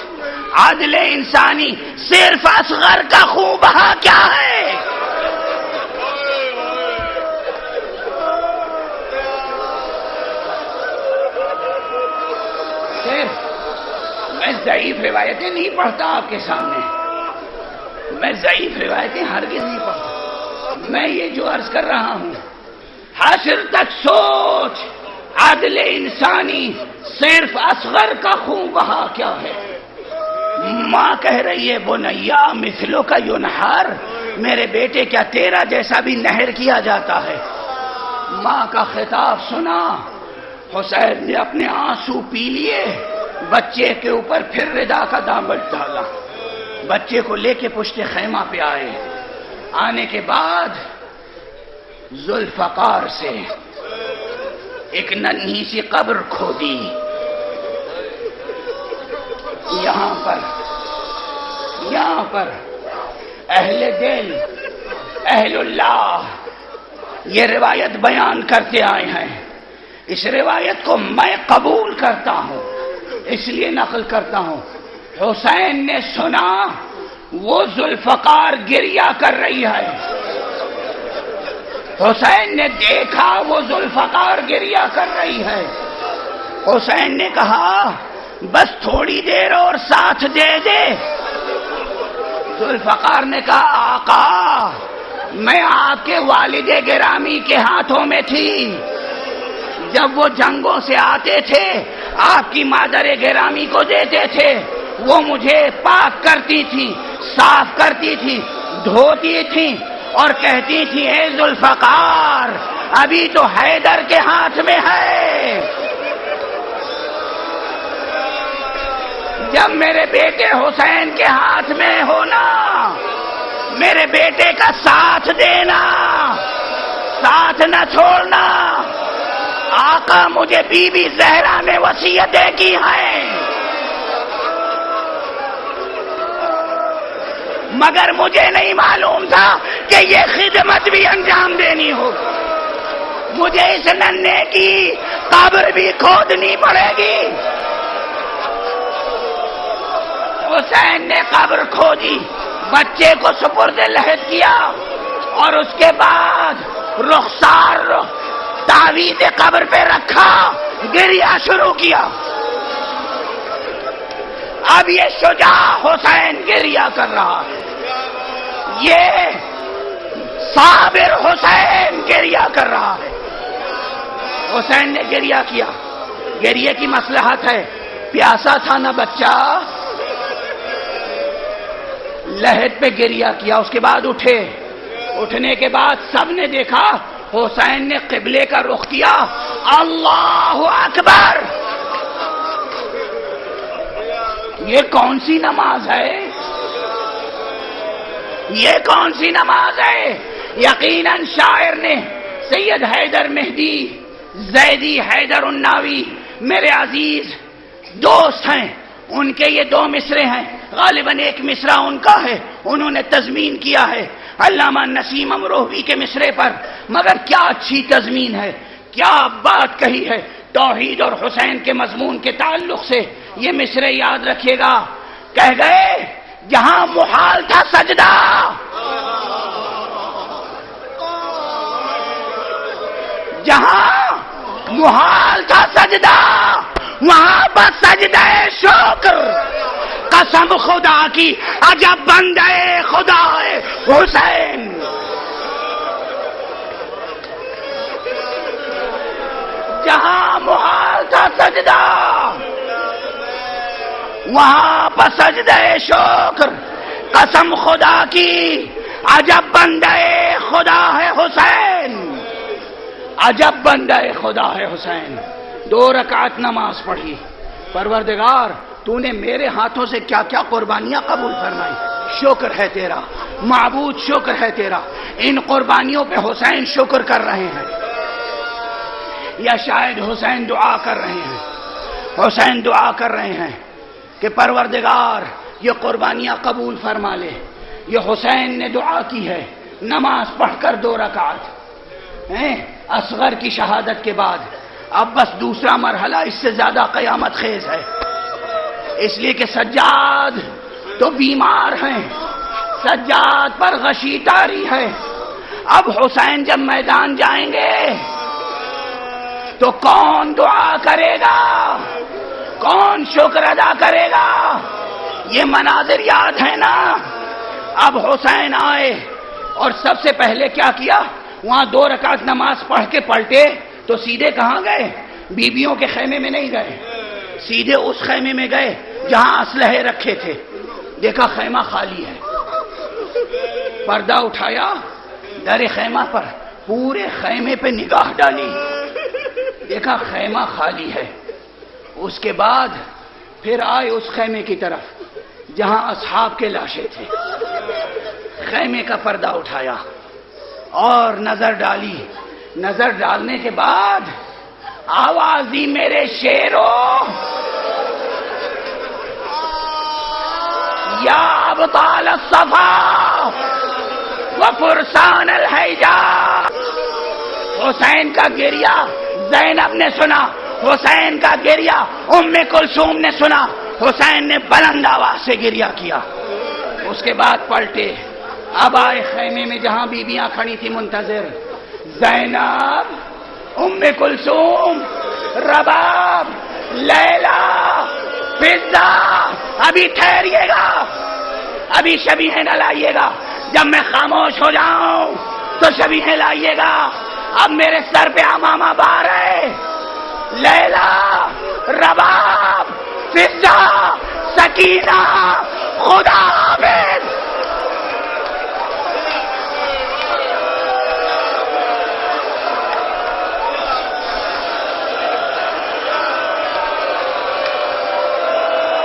عدل انسانی. صرف اصغر کا خون بہا کیا ہے؟ صرف میں ضعیف روایتیں نہیں پڑھتا آپ کے سامنے, میں ضعیف روایتیں ہرگز نہیں پڑھتا. میں یہ جو عرض کر رہا ہوں, حشر تک سوچ عدل انسانی, صرف اصغر کا خون بہا کیا ہے؟ ماں کہہ رہی ہے, بنیا مثلو کا ینہار. میرے بیٹے کیا تیرا جیسا بھی نہر کیا جاتا ہے؟ ماں کا خطاب سنا. حسین نے اپنے آنسو پی لیے, بچے کے اوپر پھر ردا کا دامن ڈالا. بچے کو لے کے پشت خیمہ پہ آئے. آنے کے بعد ذوالفقار سے ایک ننھی سی قبر کھودی. یہاں پر اہل دل, اہل اللہ یہ روایت بیان کرتے آئے ہیں. اس روایت کو میں قبول کرتا ہوں, اس لیے نقل کرتا ہوں. حسین نے سنا وہ ذوالفقار گریہ کر رہی ہے. حسین نے دیکھا وہ ذوالفقار گریہ کر رہی ہے. حسین نے کہا, بس تھوڑی دیر اور ساتھ دے دے. ذوالفقار نے کہا, آقا میں آپ کے والد گرامی کے ہاتھوں میں تھی. جب وہ جنگوں سے آتے تھے آپ کی مادر گرامی کو دیتے تھے, وہ مجھے پاک کرتی تھی, صاف کرتی تھی, دھوتی تھی اور کہتی تھی, اے ذوالفقار ابھی تو حیدر کے ہاتھ میں ہے. جب میرے بیٹے حسین کے ہاتھ میں ہونا, میرے بیٹے کا ساتھ دینا, ساتھ نہ چھوڑنا. آقا مجھے بی بی زہرا نے وصیتیں کی ہیں, مگر مجھے نہیں معلوم تھا کہ یہ خدمت بھی انجام دینی ہو. مجھے اس ننھے کی قبر بھی کھودنی پڑے گی. حسین نے قبر کھودی, بچے کو سپرد لحد کیا اور اس کے بعد رخسار تعویذ قبر پہ رکھا, گریہ شروع کیا. اب یہ شجاع حسین گریہ کر رہا ہے. یہ صابر حسین گریہ کر رہا ہے. حسین نے گریہ کیا. گریہ کی مصلحت ہے. پیاسا تھا نا بچہ, لہد پہ گریہ کیا. اس کے بعد اٹھے. اٹھنے کے بعد سب نے دیکھا حسین نے قبلے کا رخ کیا. اللہ اکبر. یہ کون سی نماز ہے؟ یہ کون سی نماز ہے؟ یقیناً شاعر نے سید حیدر مہدی زیدی حیدر الناوی میرے عزیز دوست ہیں, ان کے یہ 2 مصرے ہیں. غالباً ایک مصرع ان کا ہے, انہوں نے تضمین کیا ہے علامہ نسیم امروہوی کے مصرے پر. مگر کیا اچھی تضمین ہے, کیا بات کہی ہے توحید اور حسین کے مضمون کے تعلق سے. یہ مصرے یاد رکھیے گا. کہہ گئے جہاں محال تھا سجدہ, جہاں محال تھا سجدہ, وہاں پر سجدہ شکر. قسم خدا کی عجب بندے خدا ہے حسین. جہاں محال تھا سجدہ, وہاں پر سجدہ شکر. قسم خدا کی عجب بندے خدا ہے حسین. عجب بندے خدا ہے حسین. 2 رکعت نماز پڑھی. پروردگار تو نے میرے ہاتھوں سے کیا کیا قربانیاں قبول فرمائی. شکر ہے تیرا معبود, شکر ہے تیرا. ان قربانیوں پہ حسین شکر کر رہے ہیں, یا شاید حسین دعا کر رہے ہیں. حسین دعا کر رہے ہیں کہ پروردگار یہ قربانیاں قبول فرما لے. یہ حسین نے دعا کی ہے نماز پڑھ کر 2 رکعت اصغر کی شہادت کے بعد. اب بس دوسرا مرحلہ اس سے زیادہ قیامت خیز ہے, اس لیے کہ سجاد تو بیمار ہیں, سجاد پر غشی طاری ہے. اب حسین جب میدان جائیں گے تو کون دعا کرے گا, کون شکر ادا کرے گا؟ یہ مناظر یاد ہے نا. اب حسین آئے اور سب سے پہلے کیا کیا, وہاں 2 رکعت نماز پڑھ کے پلٹے تو سیدھے کہاں گئے؟ بیویوں کے خیمے میں نہیں گئے, سیدھے اس خیمے میں گئے جہاں اسلحے رکھے تھے. دیکھا خیمہ خالی ہے. پردہ اٹھایا, در خیمہ پر پورے خیمے پہ نگاہ ڈالی, دیکھا خیمہ خالی ہے. اس کے بعد پھر آئے اس خیمے کی طرف جہاں اصحاب کے لاشیں تھے. خیمے کا پردہ اٹھایا اور نظر ڈالی. نظر ڈالنے کے بعد آواز دی, میرے شیرو یا ابطال الصفا وفرسان الحیجا. حسین کا گریہ زینب نے سنا, حسین کا گریہ ام کلثوم نے سنا. حسین نے بلند آواز سے گریہ کیا. اس کے بعد پلٹے. اب آئے خیمے میں جہاں بیویاں کھڑی تھی منتظر. زینب, ام کلثوم, رباب, لیلا, فضہ, ابھی ٹھہریے گا, ابھی شبیہیں نہ لائیے گا. جب میں خاموش ہو جاؤں تو شبیہیں لائیے گا. اب میرے سر پہ عمامہ بار ہے. لیلا, رباب, فضہ, سکینہ, خدا حافظ.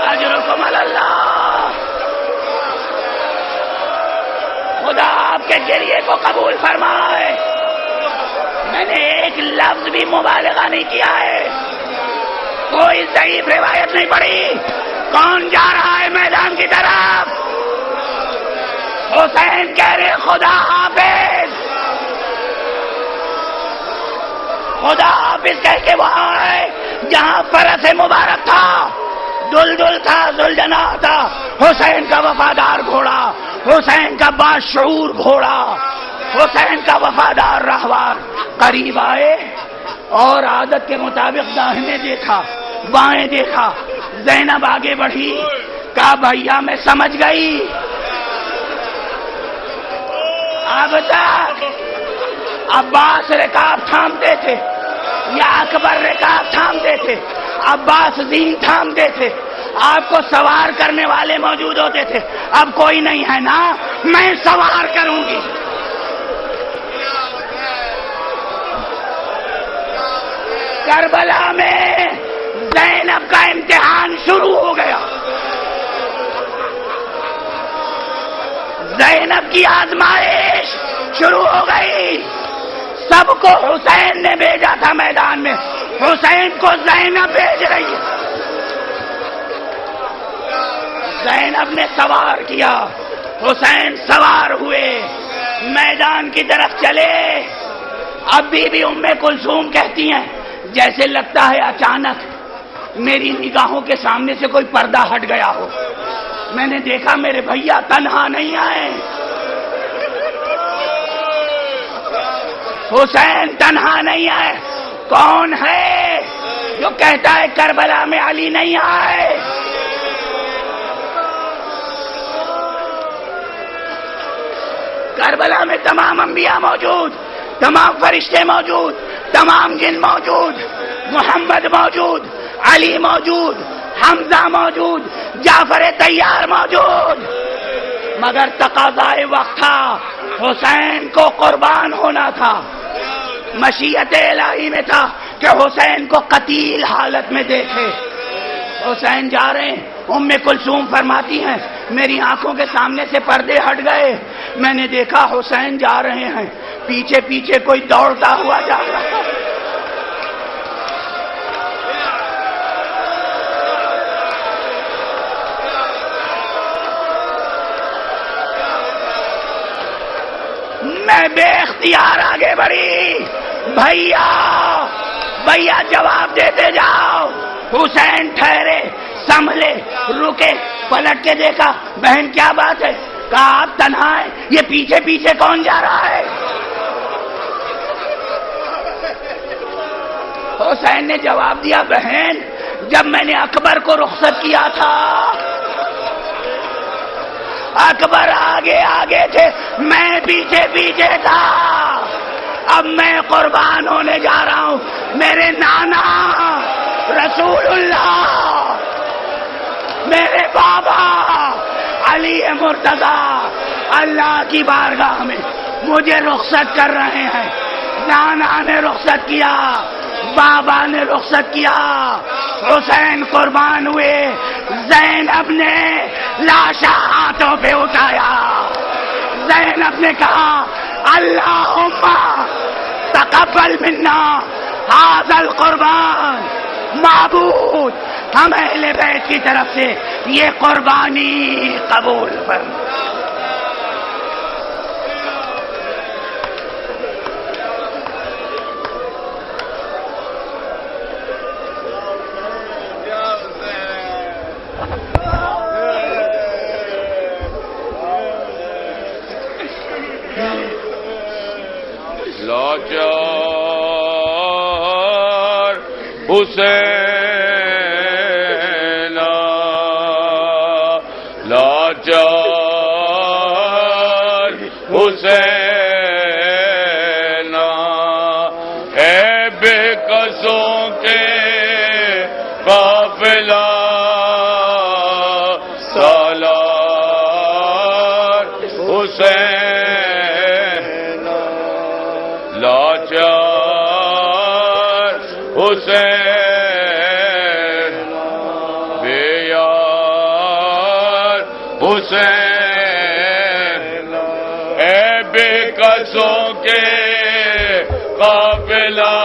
اجرکم اللہ. خدا آپ کے گریے کو قبول فرمائے. میں نے ایک لفظ بھی مبالغہ نہیں کیا ہے, کوئی ضعیف روایت نہیں پڑی. کون جا رہا ہے میدان کی طرف؟ حسین کہہ رہے خدا حافظ, خدا حافظ کہہ کے وہ آئے جہاں فرس مبارک تھا, دلدل تھا, ذوالجناح تھا. حسین کا وفادار گھوڑا, حسین کا باشعور گھوڑا, حسین کا وفادار راہوار. قریب آئے اور عادت کے مطابق داہنے دیکھا, بائیں دیکھا. زینب آگے بڑھی, کہا بھیا میں سمجھ گئی, اب تک عباس رکاب تھامتے تھے یا اکبر رکاب تھامتے تھے، عباس دین تھامتے تھے، آپ کو سوار کرنے والے موجود ہوتے تھے. اب کوئی نہیں ہے نا، میں سوار کروں گی. کربلا میں زینب کا امتحان شروع ہو گیا. زینب کی آزمائش شروع ہو گئی. سب کو حسین نے بھیجا تھا میدان میں، حسین کو زینب بھیج رہی ہے. زینب نے سوار کیا، حسین سوار ہوئے، میدان کی طرف چلے. اب بھی ام کلثوم کہتی ہیں جیسے لگتا ہے اچانک میری نگاہوں کے سامنے سے کوئی پردہ ہٹ گیا ہو. میں نے دیکھا میرے بھیا تنہا نہیں آئے، حسین تنہا نہیں آئے. کون ہے جو کہتا ہے کربلا میں علی نہیں آئے؟ کربلا میں تمام انبیاء موجود، تمام فرشتے موجود، تمام جن موجود، محمد موجود، علی موجود، حمزہ موجود، جعفر طیار موجود. مگر تقاضائے وقت تھا، حسین کو قربان ہونا تھا. مشیت الہی میں تھا کہ حسین کو قتیل حالت میں دیکھے. حسین جا رہے ہیں. ام کلثوم فرماتی ہیں میری آنکھوں کے سامنے سے پردے ہٹ گئے. میں نے دیکھا حسین جا رہے ہیں، پیچھے پیچھے کوئی دوڑتا ہوا جا رہا ہے. میں بے اختیار آگے بڑھی. بھیا بھیا جواب دیتے جاؤ. حسین ٹھہرے، سنبھلے، رکے، پلٹ کے دیکھا بہن کیا بات ہے؟ کہا آپ تنہا ہے، یہ پیچھے پیچھے کون جا رہا ہے؟ حسین نے جواب دیا بہن جب میں نے اکبر کو رخصت کیا تھا اکبر آگے آگے تھے، میں پیچھے پیچھے تھا. اب میں قربان ہونے جا رہا ہوں. میرے نانا رسول اللہ، میرے بابا علی مرتضیٰ اللہ کی بارگاہ میں مجھے رخصت کر رہے ہیں. نانا نے رخصت کیا، بابا نے رخصت کیا، حسین قربان ہوئے. زینب نے لاشا ہاتھوں پہ اٹھایا. زینب نے کہا اللہم تقبل منا ھذا القربان. معبود ہم اہل بیت کی طرف سے یہ قربانی قبول فرما. لاچار حسین لاچار حسین اے بے کسوں کے قافلہ سالار حسین لاچار حسین بے یار حسین اے بے کسوں کے قافلہ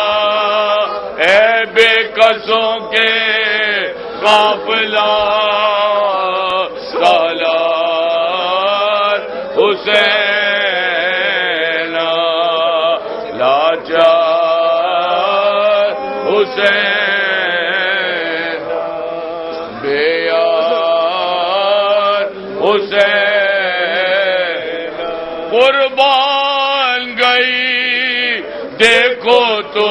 اے بے کسوں کے قافلہ سالار حسین لاچار حسین بے یار حسین قربان گئی دیکھو تو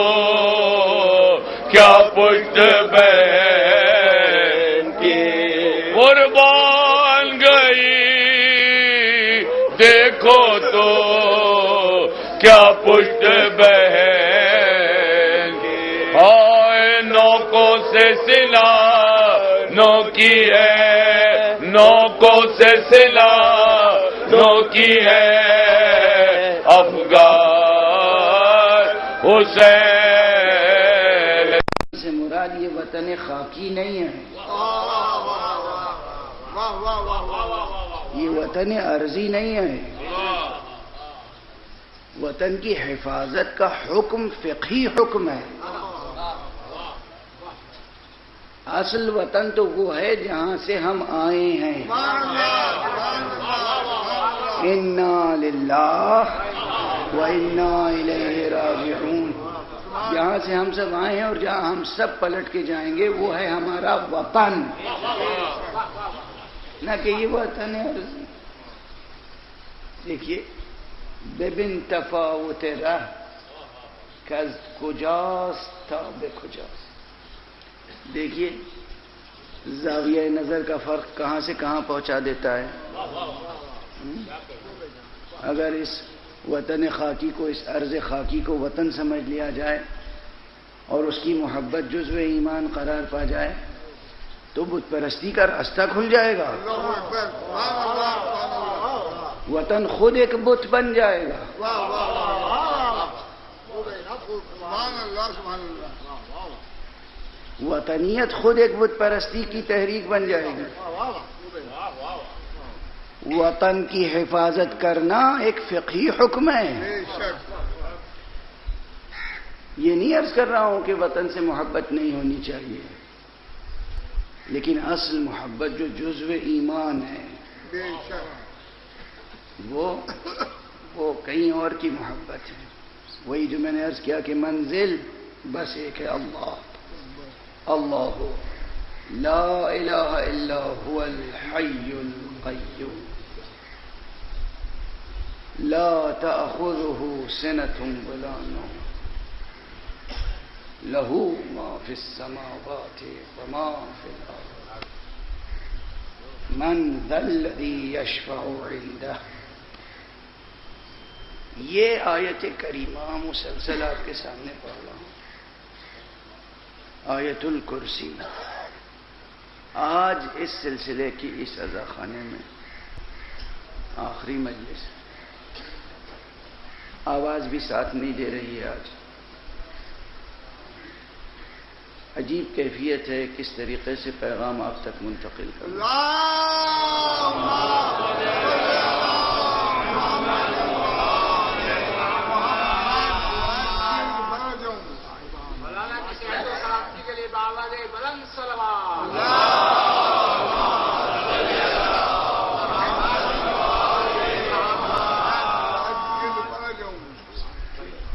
کیا پشت بہن کی قربان گئی دیکھو تو کیا پشت بہن ہائے نوکوں سے سلا نو کی ہے نوکوں سے سلا نو کی ہے افغان حسین سے مراد یہ وطن خاکی نہیں ہے، یہ وطن عرضی نہیں ہے، وطن کی حفاظت کا حکم فقہی حکم ہے۔ اصل وطن تو وہ ہے جہاں سے ہم آئے ہیں، انا للہ و انا الیہ راجعون، جہاں سے ہم سب آئے ہیں اور جہاں ہم سب پلٹ کے جائیں گے وہ ہے ہمارا وطن، نہ کہ یہ وطن ہے عرضی۔ دیکھیے ببن تفاوت رہ کز کجاست تا به کجاست، دیکھیے زاویہ نظر کا فرق کہاں سے کہاں پہنچا دیتا ہے۔ اگر اس وطن خاکی کو، اس ارض خاکی کو وطن سمجھ لیا جائے اور اس کی محبت جزو ایمان قرار پا جائے تو بت پرستی کا راستہ کھل جائے گا، وطن خود ایک بت بن جائے گا۔ وطنیت خود ایک بت پرستی کی تحریک بن جائے گی۔ وطن کی حفاظت کرنا ایک فقہی حکم ہے۔ یہ نہیں عرض کر رہا ہوں کہ وطن سے محبت نہیں ہونی چاہیے، لیکن اصل محبت جو جزو ایمان ہے وہ کہیں اور کی محبت ہے۔ وہی جو میں نے عرض کیا کہ منزل بس ایک ہے، اللہ اللہ لا الہ الا هو الحی القیوم لا تأخذه سنة ولا نوم له ما في السماوات وما في الأرض من ذا الذي يشفع عنده۔ یہ آیت کریمہ مسلسل آپ کے سامنے پڑھ رہا ہوں، آیت الکرسی۔ آج اس سلسلے کی اس عزا خانے میں آخری مجلس، آواز بھی ساتھ نہیں دے رہی ہے۔ آج عجیب کیفیت ہے، کس طریقے سے پیغام آپ تک منتقل کرنا۔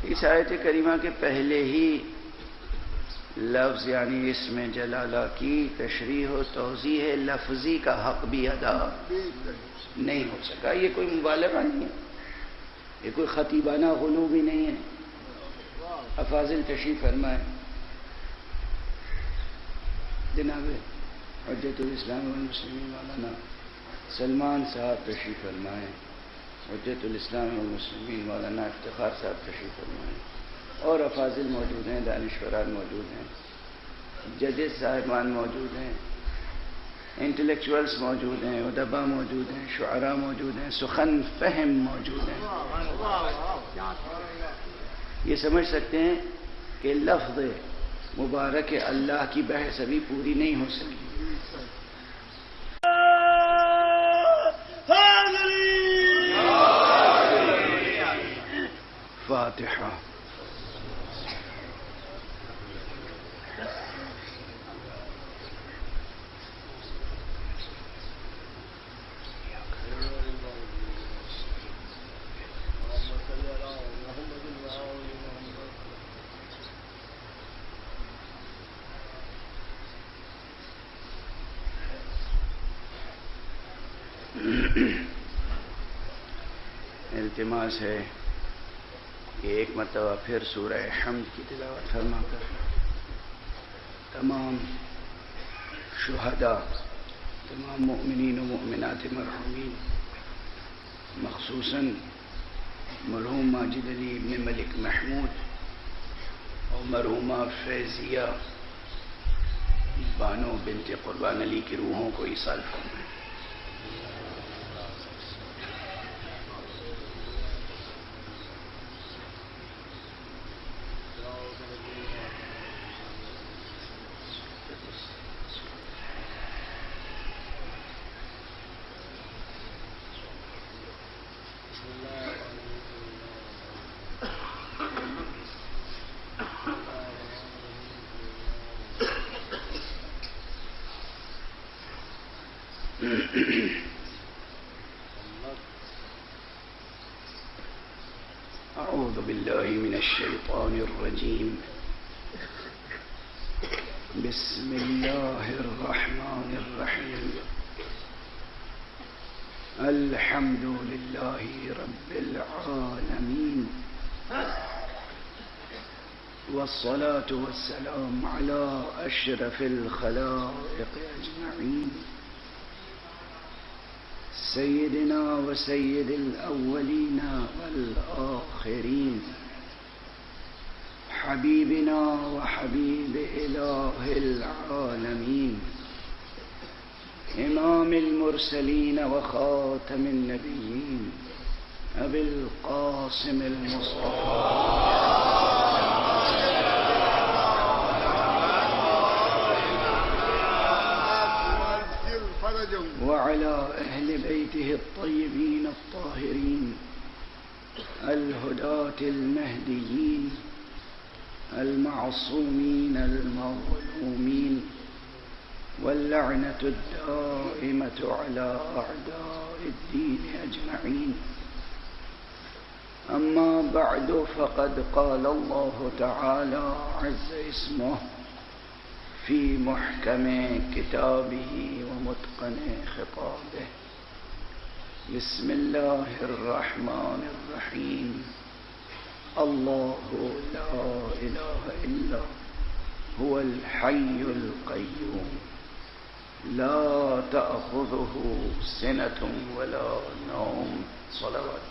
اس آیت کریمہ کے پہلے ہی لفظ یعنی اس میں جلالہ کی تشریح و توضیح لفظی کا حق بھی ادا نہیں ہو سکا۔ یہ کوئی مبالغہ نہیں ہے، یہ کوئی خطیبانہ غلو بھی نہیں ہے۔ افاضل تشریف فرمائے جناب حجت الاسلام والمسلمین مولانا سلمان صاحب تشریف فرمائے، حجت الاسلام والمسلمین مولانا افتخار صاحب تشریف فرمائے، اور افاضل موجود ہیں، دانشوران موجود ہیں، ججز صاحبان موجود ہیں، انٹلیکچوئلس موجود ہیں، ادبا موجود ہیں، شعراء موجود ہیں، سخن فہم موجود ہیں۔ یہ سمجھ سکتے ہیں کہ لفظ مبارک اللہ کی بحث ابھی پوری نہیں ہو سکی۔ فاتحہ۔ التماس ہے کہ ایک مرتبہ پھر سورہ حمد کی تلاوت فرما کر تمام شہداء، تمام مؤمنین و مؤمنات مرحومین، مخصوصاً مرحوم ماجد علی ابن ملک محمود اور مرحومہ فیضیہ بانو بنت قربان علی کی روحوں کو ایصال فرمائیں۔ أعوذ بالله من الشيطان الرجيم بسم الله الرحمن الرحيم الحمد لله رب العالمين والصلاة والسلام على أشرف الخلائق أجمعين سيدنا وسيد الأولين والآخرين حبيبنا وحبيب إله العالمين إمام المرسلين وخاتم النبيين أبي القاسم المصطفى وعلى أهل بيته الطيبين الطاهرين الهداة المهديين المعصومين المظلومين واللعنة الدائمة على أعداء الدين أجمعين أما بعد فقد قال الله تعالى عز اسمه في محكم كتابه ومتقن خطابه بسم الله الرحمن الرحيم الله لا إله إلا هو الحي القيوم لا تأخذه سنة ولا نوم صلوات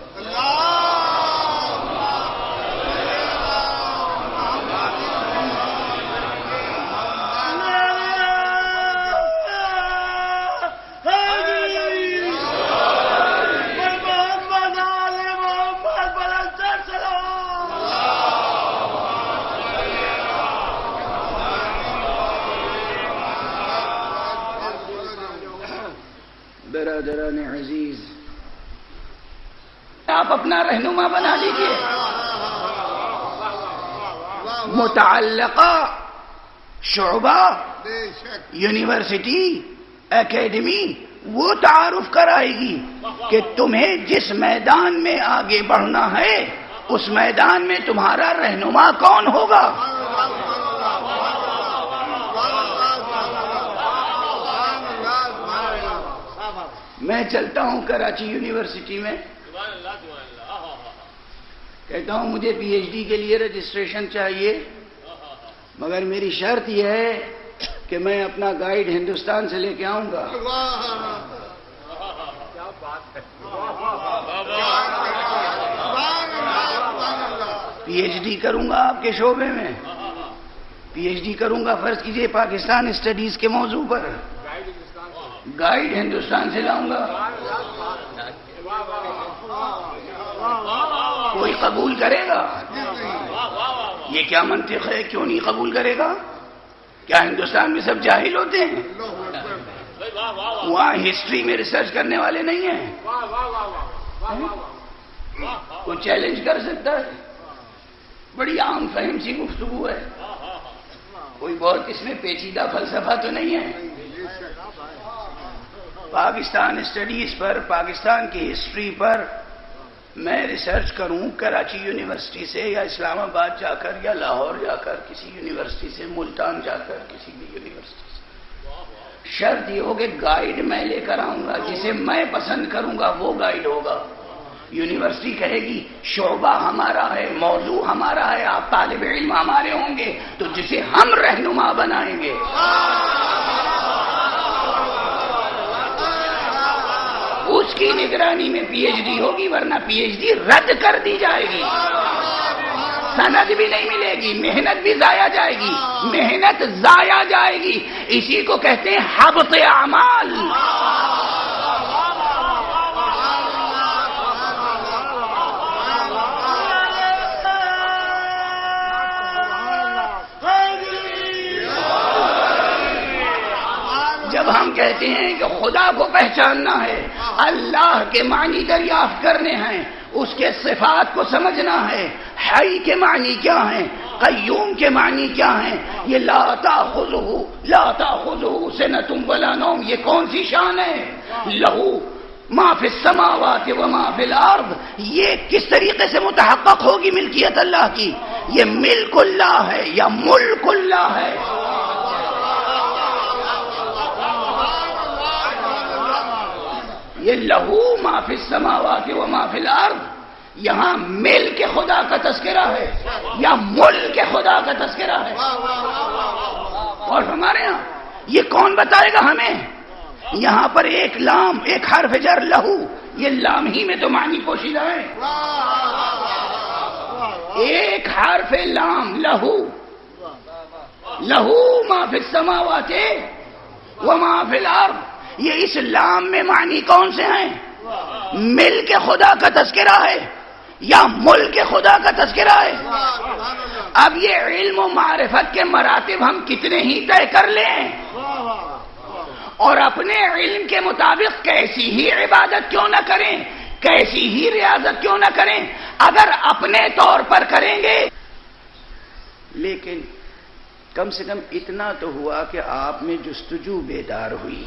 برادران عزیز، آپ اپنا رہنما بنا لیجئے۔ متعلقہ شعبہ، یونیورسٹی، اکیڈمی وہ تعارف کرائے گی کہ تمہیں جس میدان میں آگے بڑھنا ہے اس میدان میں تمہارا رہنما کون ہوگا۔ میں چلتا ہوں کراچی یونیورسٹی میں، کہتا ہوں مجھے پی ایچ ڈی کے لیے رجسٹریشن چاہیے، مگر میری شرط یہ ہے کہ میں اپنا گائیڈ ہندوستان سے لے کے آؤں گا۔ پی ایچ ڈی کروں گا آپ کے شعبے میں، پی ایچ ڈی کروں گا فرض کیجئے پاکستان اسٹڈیز کے موضوع پر، گائیڈ ہندوستان سے لاؤں گا۔ کوئی قبول کرے گا؟ یہ کیا منطق ہے؟ کیوں نہیں قبول کرے گا؟ کیا ہندوستان میں سب جاہل ہوتے ہیں؟ وہاں ہسٹری میں ریسرچ کرنے والے نہیں ہیں؟ کوئی چیلنج کر سکتا ہے؟ بڑی عام فہم سی گفتگو ہے، کوئی بہت اس میں پیچیدہ فلسفہ تو نہیں ہے۔ پاکستان اسٹڈیز پر، پاکستان کی ہسٹری پر میں ریسرچ کروں کراچی یونیورسٹی سے یا اسلام آباد جا کر یا لاہور جا کر کسی یونیورسٹی سے، ملتان جا کر کسی بھی یونیورسٹی سے، شرط یہ ہو کہ گائیڈ میں لے کر آؤں گا، جسے میں پسند کروں گا وہ گائیڈ ہوگا۔ یونیورسٹی کہے گی شعبہ ہمارا ہے، موضوع ہمارا ہے، آپ طالب علم ہمارے ہوں گے، تو جسے ہم رہنما بنائیں گے اس کی نگرانی میں پی ایچ ڈی ہوگی، ورنہ پی ایچ ڈی رد کر دی جائے گی، سند بھی نہیں ملے گی، محنت بھی ضائع جائے گی، محنت ضائع جائے گی۔ اسی کو کہتے ہیں حبط اعمال۔ جب ہم کہتے ہیں کہ خدا کو پہچاننا ہے، اللہ کے معنی دریافت کرنے ہیں، اس کے صفات کو سمجھنا ہے، حی کے معنی کیا ہیں، قیوم کے معنی کیا ہیں، یہ لا تأخذہ سنۃ ولا نوم، یہ کون سی شان ہے؟ لہو ما فی السماوات وما فی الارض، یہ کس طریقے سے متحقق ہوگی ملکیت اللہ کی؟ یہ ملک اللہ ہے یا ملک اللہ ہے؟ یہ لہو ما فی السماوات وما فی الارض، یہاں ملک خدا کا تذکرہ ہے یا ملک خدا کا تذکرہ ہے؟ اور ہمارے ہاں یہ کون بتائے گا ہمیں؟ یہاں پر ایک لام، ایک حرف جر لہو، یہ لام ہی میں تو معنی پوشیدہ ہے، ایک حرف لام لہو، لہو ما فی السماوات وما فی الارض، یہ اس لام میں معنی کون سے ہیں؟ ملک خدا کا تذکرہ ہے یا ملک خدا کا تذکرہ ہے؟ اب یہ علم و معرفت کے مراتب ہم کتنے ہی طے کر لیں اور اپنے علم کے مطابق کیسی ہی عبادت کیوں نہ کریں، کیسی ہی ریاضت کیوں نہ کریں، اگر اپنے طور پر کریں گے، لیکن کم سے کم اتنا تو ہوا کہ آپ میں جستجو بیدار ہوئی۔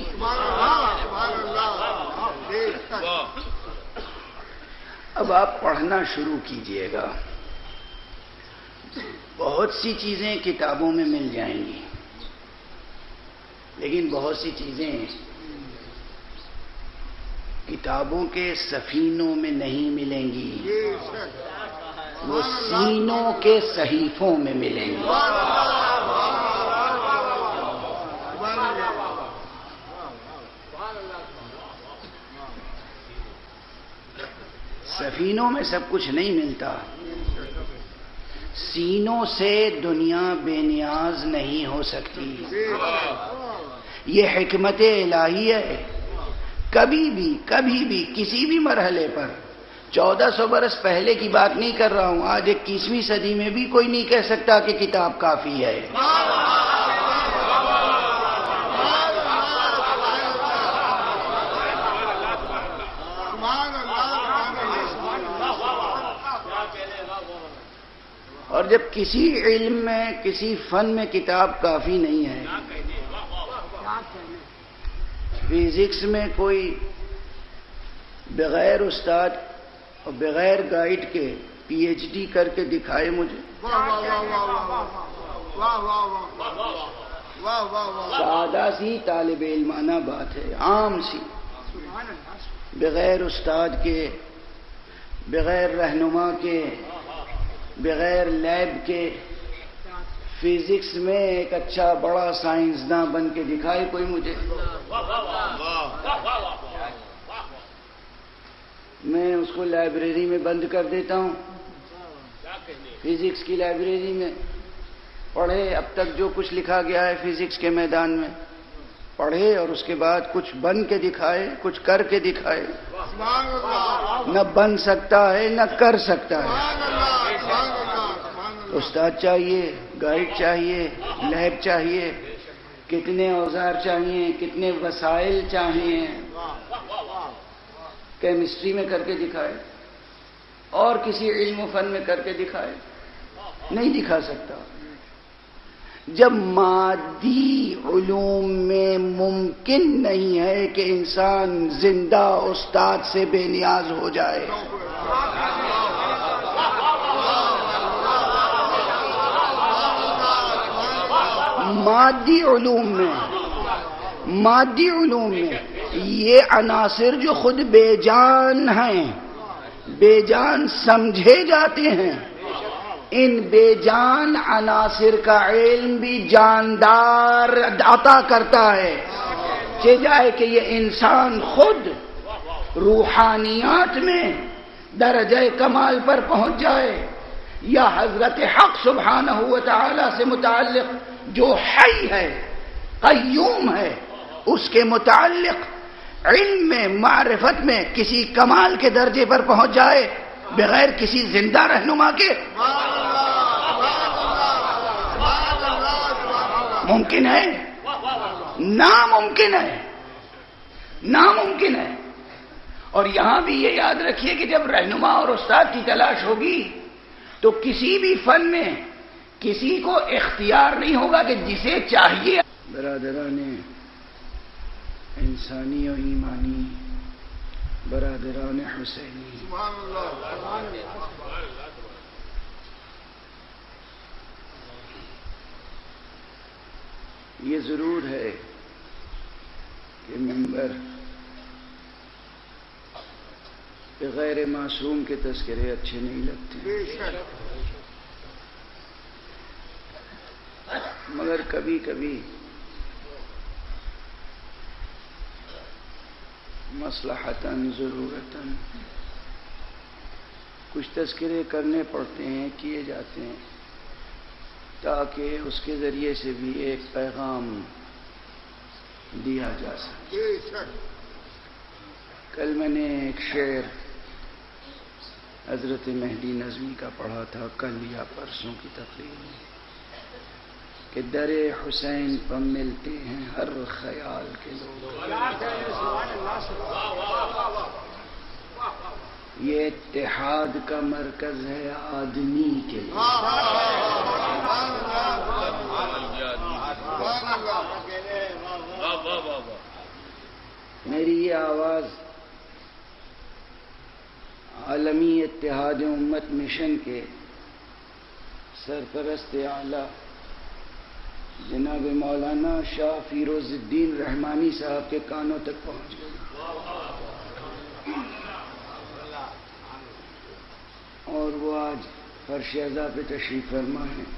اب آپ پڑھنا شروع کیجئے گا، بہت سی چیزیں کتابوں میں مل جائیں گی، لیکن بہت سی چیزیں کتابوں کے سفینوں میں نہیں ملیں گی، وہ سینوں کے صحیفوں میں ملیں گی۔ سفینوں میں سب کچھ نہیں ملتا، سینوں سے دنیا بے نیاز نہیں ہو سکتی، یہ حکمت الہی ہے۔ کبھی بھی کسی بھی مرحلے پر، 1400 برس پہلے کی بات نہیں کر رہا ہوں، آج 21ویں صدی میں بھی کوئی نہیں کہہ سکتا کہ کتاب کافی ہے۔ اور جب کسی علم میں، کسی فن میں کتاب کافی نہیں ہے، فزکس میں کوئی بغیر استاد اور بغیر گائیڈ کے پی ایچ ڈی کر کے دکھائے مجھے، سادہ سی طالب علمانہ بات ہے، عام سی، بغیر استاد کے، بغیر رہنما کے، بغیر لیب کے، فزکس میں ایک اچھا بڑا سائنسداں بن کے دکھائے کوئی مجھے، میں اس کو لائبریری میں بند کر دیتا ہوں، فزکس کی لائبریری میں پڑھے، اب تک جو کچھ لکھا گیا ہے فزکس کے میدان میں پڑھے، اور اس کے بعد کچھ بن کے دکھائے، کچھ کر کے دکھائے، نہ بن سکتا ہے نہ کر سکتا ہے۔ استاد چاہیے، گائیڈ چاہیے، لیب چاہیے، کتنے اوزار چاہیے، کتنے وسائل چاہیے، کیمسٹری میں کر کے دکھائے اور کسی علم و فن میں کر کے دکھائے، نہیں دکھا سکتا۔ جب مادی علوم میں ممکن نہیں ہے کہ انسان زندہ استاد سے بے نیاز ہو جائے، مادی علوم میں یہ عناصر جو خود بے جان ہیں، بے جان سمجھے جاتے ہیں، ان بے جان عناصر کا علم بھی جاندار عطا کرتا ہے، چہ جائے کہ یہ انسان خود روحانیات میں درجہ کمال پر پہنچ جائے، یا حضرت حق سبحانہ و تعالی سے متعلق جو حی ہے، قیوم ہے، اس کے متعلق علم میں، معرفت میں کسی کمال کے درجے پر پہنچ جائے بغیر کسی زندہ رہنما کے؟ ممکن ہے؟ ناممکن ہے، ناممکن ہے۔ اور یہاں بھی یہ یاد رکھیے کہ جب رہنما اور استاد کی تلاش ہوگی تو کسی بھی فن میں کسی کو اختیار نہیں ہوگا کہ جسے چاہیے۔ برادران انسانی و ایمانی، برادران حسینی، یہ ضرور ہے کہ منبر غیر معصوم کے تذکرے اچھے نہیں لگتے، مگر کبھی کبھی مصلحتاً، ضرورتاً کچھ تذکرے کرنے پڑتے ہیں، کیے جاتے ہیں، تاکہ اس کے ذریعے سے بھی ایک پیغام دیا جا سکے۔ کل میں نے ایک شعر حضرت مہدی نظمی کا پڑھا تھا، کل یا پرسوں کی تقریر میں، کہ در حسین پر ملتے ہیں ہر خیال کے لوگ، یہ اتحاد کا مرکز ہے آدمی کے لیے۔ میری یہ آواز عالمی اتحاد امت مشن کے سرپرست اعلیٰ جناب مولانا شاہ فیروز الدین رحمانی صاحب کے کانوں تک پہنچ گئی، اور وہ آج فرش عزا پہ تشریف فرما ہیں۔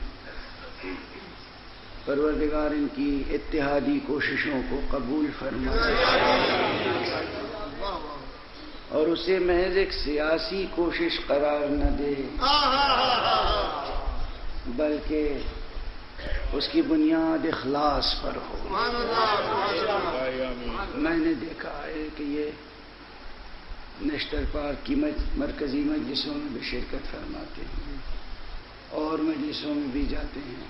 پروردگار ان کی اتحادی کوششوں کو قبول فرمائے اور اسے محض ایک سیاسی کوشش قرار نہ دے، بلکہ اس کی بنیاد اخلاص پر ہو۔ میں نے دیکھا ہے کہ یہ نیشنل پارک کی مرکزی مجلسوں میں بھی شرکت فرماتے ہیں اور مجلسوں میں بھی جاتے ہیں،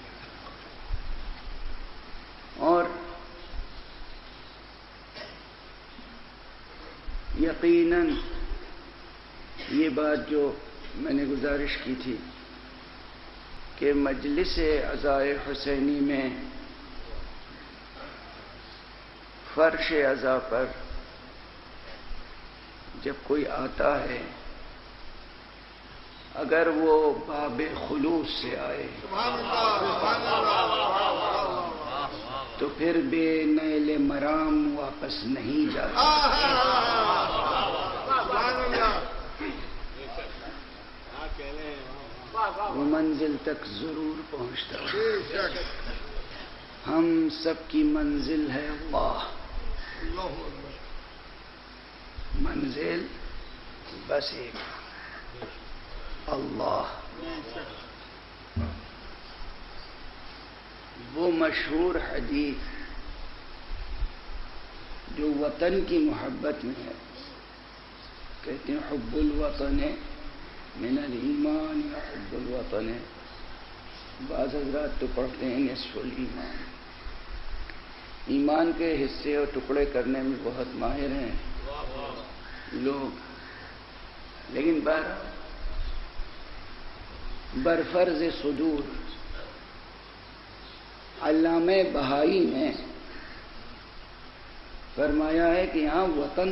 اور یقیناً یہ بات جو میں نے گزارش کی تھی کہ مجلس عزائے حسینی میں فرش عزا پر جب کوئی آتا ہے، اگر وہ باب خلوص سے آئے تو پھر بے نیل مرام واپس نہیں جاتا، وہ منزل تک ضرور پہنچتا ہے۔ ہم سب کی منزل ہے اللہ، منزل بس ایک اللہ۔ وہ مشہور حدیث جو وطن کی محبت میں ہے، کہتے ہیں حب الوطن من الایمان یا حب الوطن، بعض حضرات تو پڑھتے ہیں نصف الایمان، ایمان کے حصے اور ٹکڑے کرنے میں بہت ماہر ہیں لوگ، لیکن برفرض صدور علامہ بہائی نے فرمایا ہے کہ یہاں وطن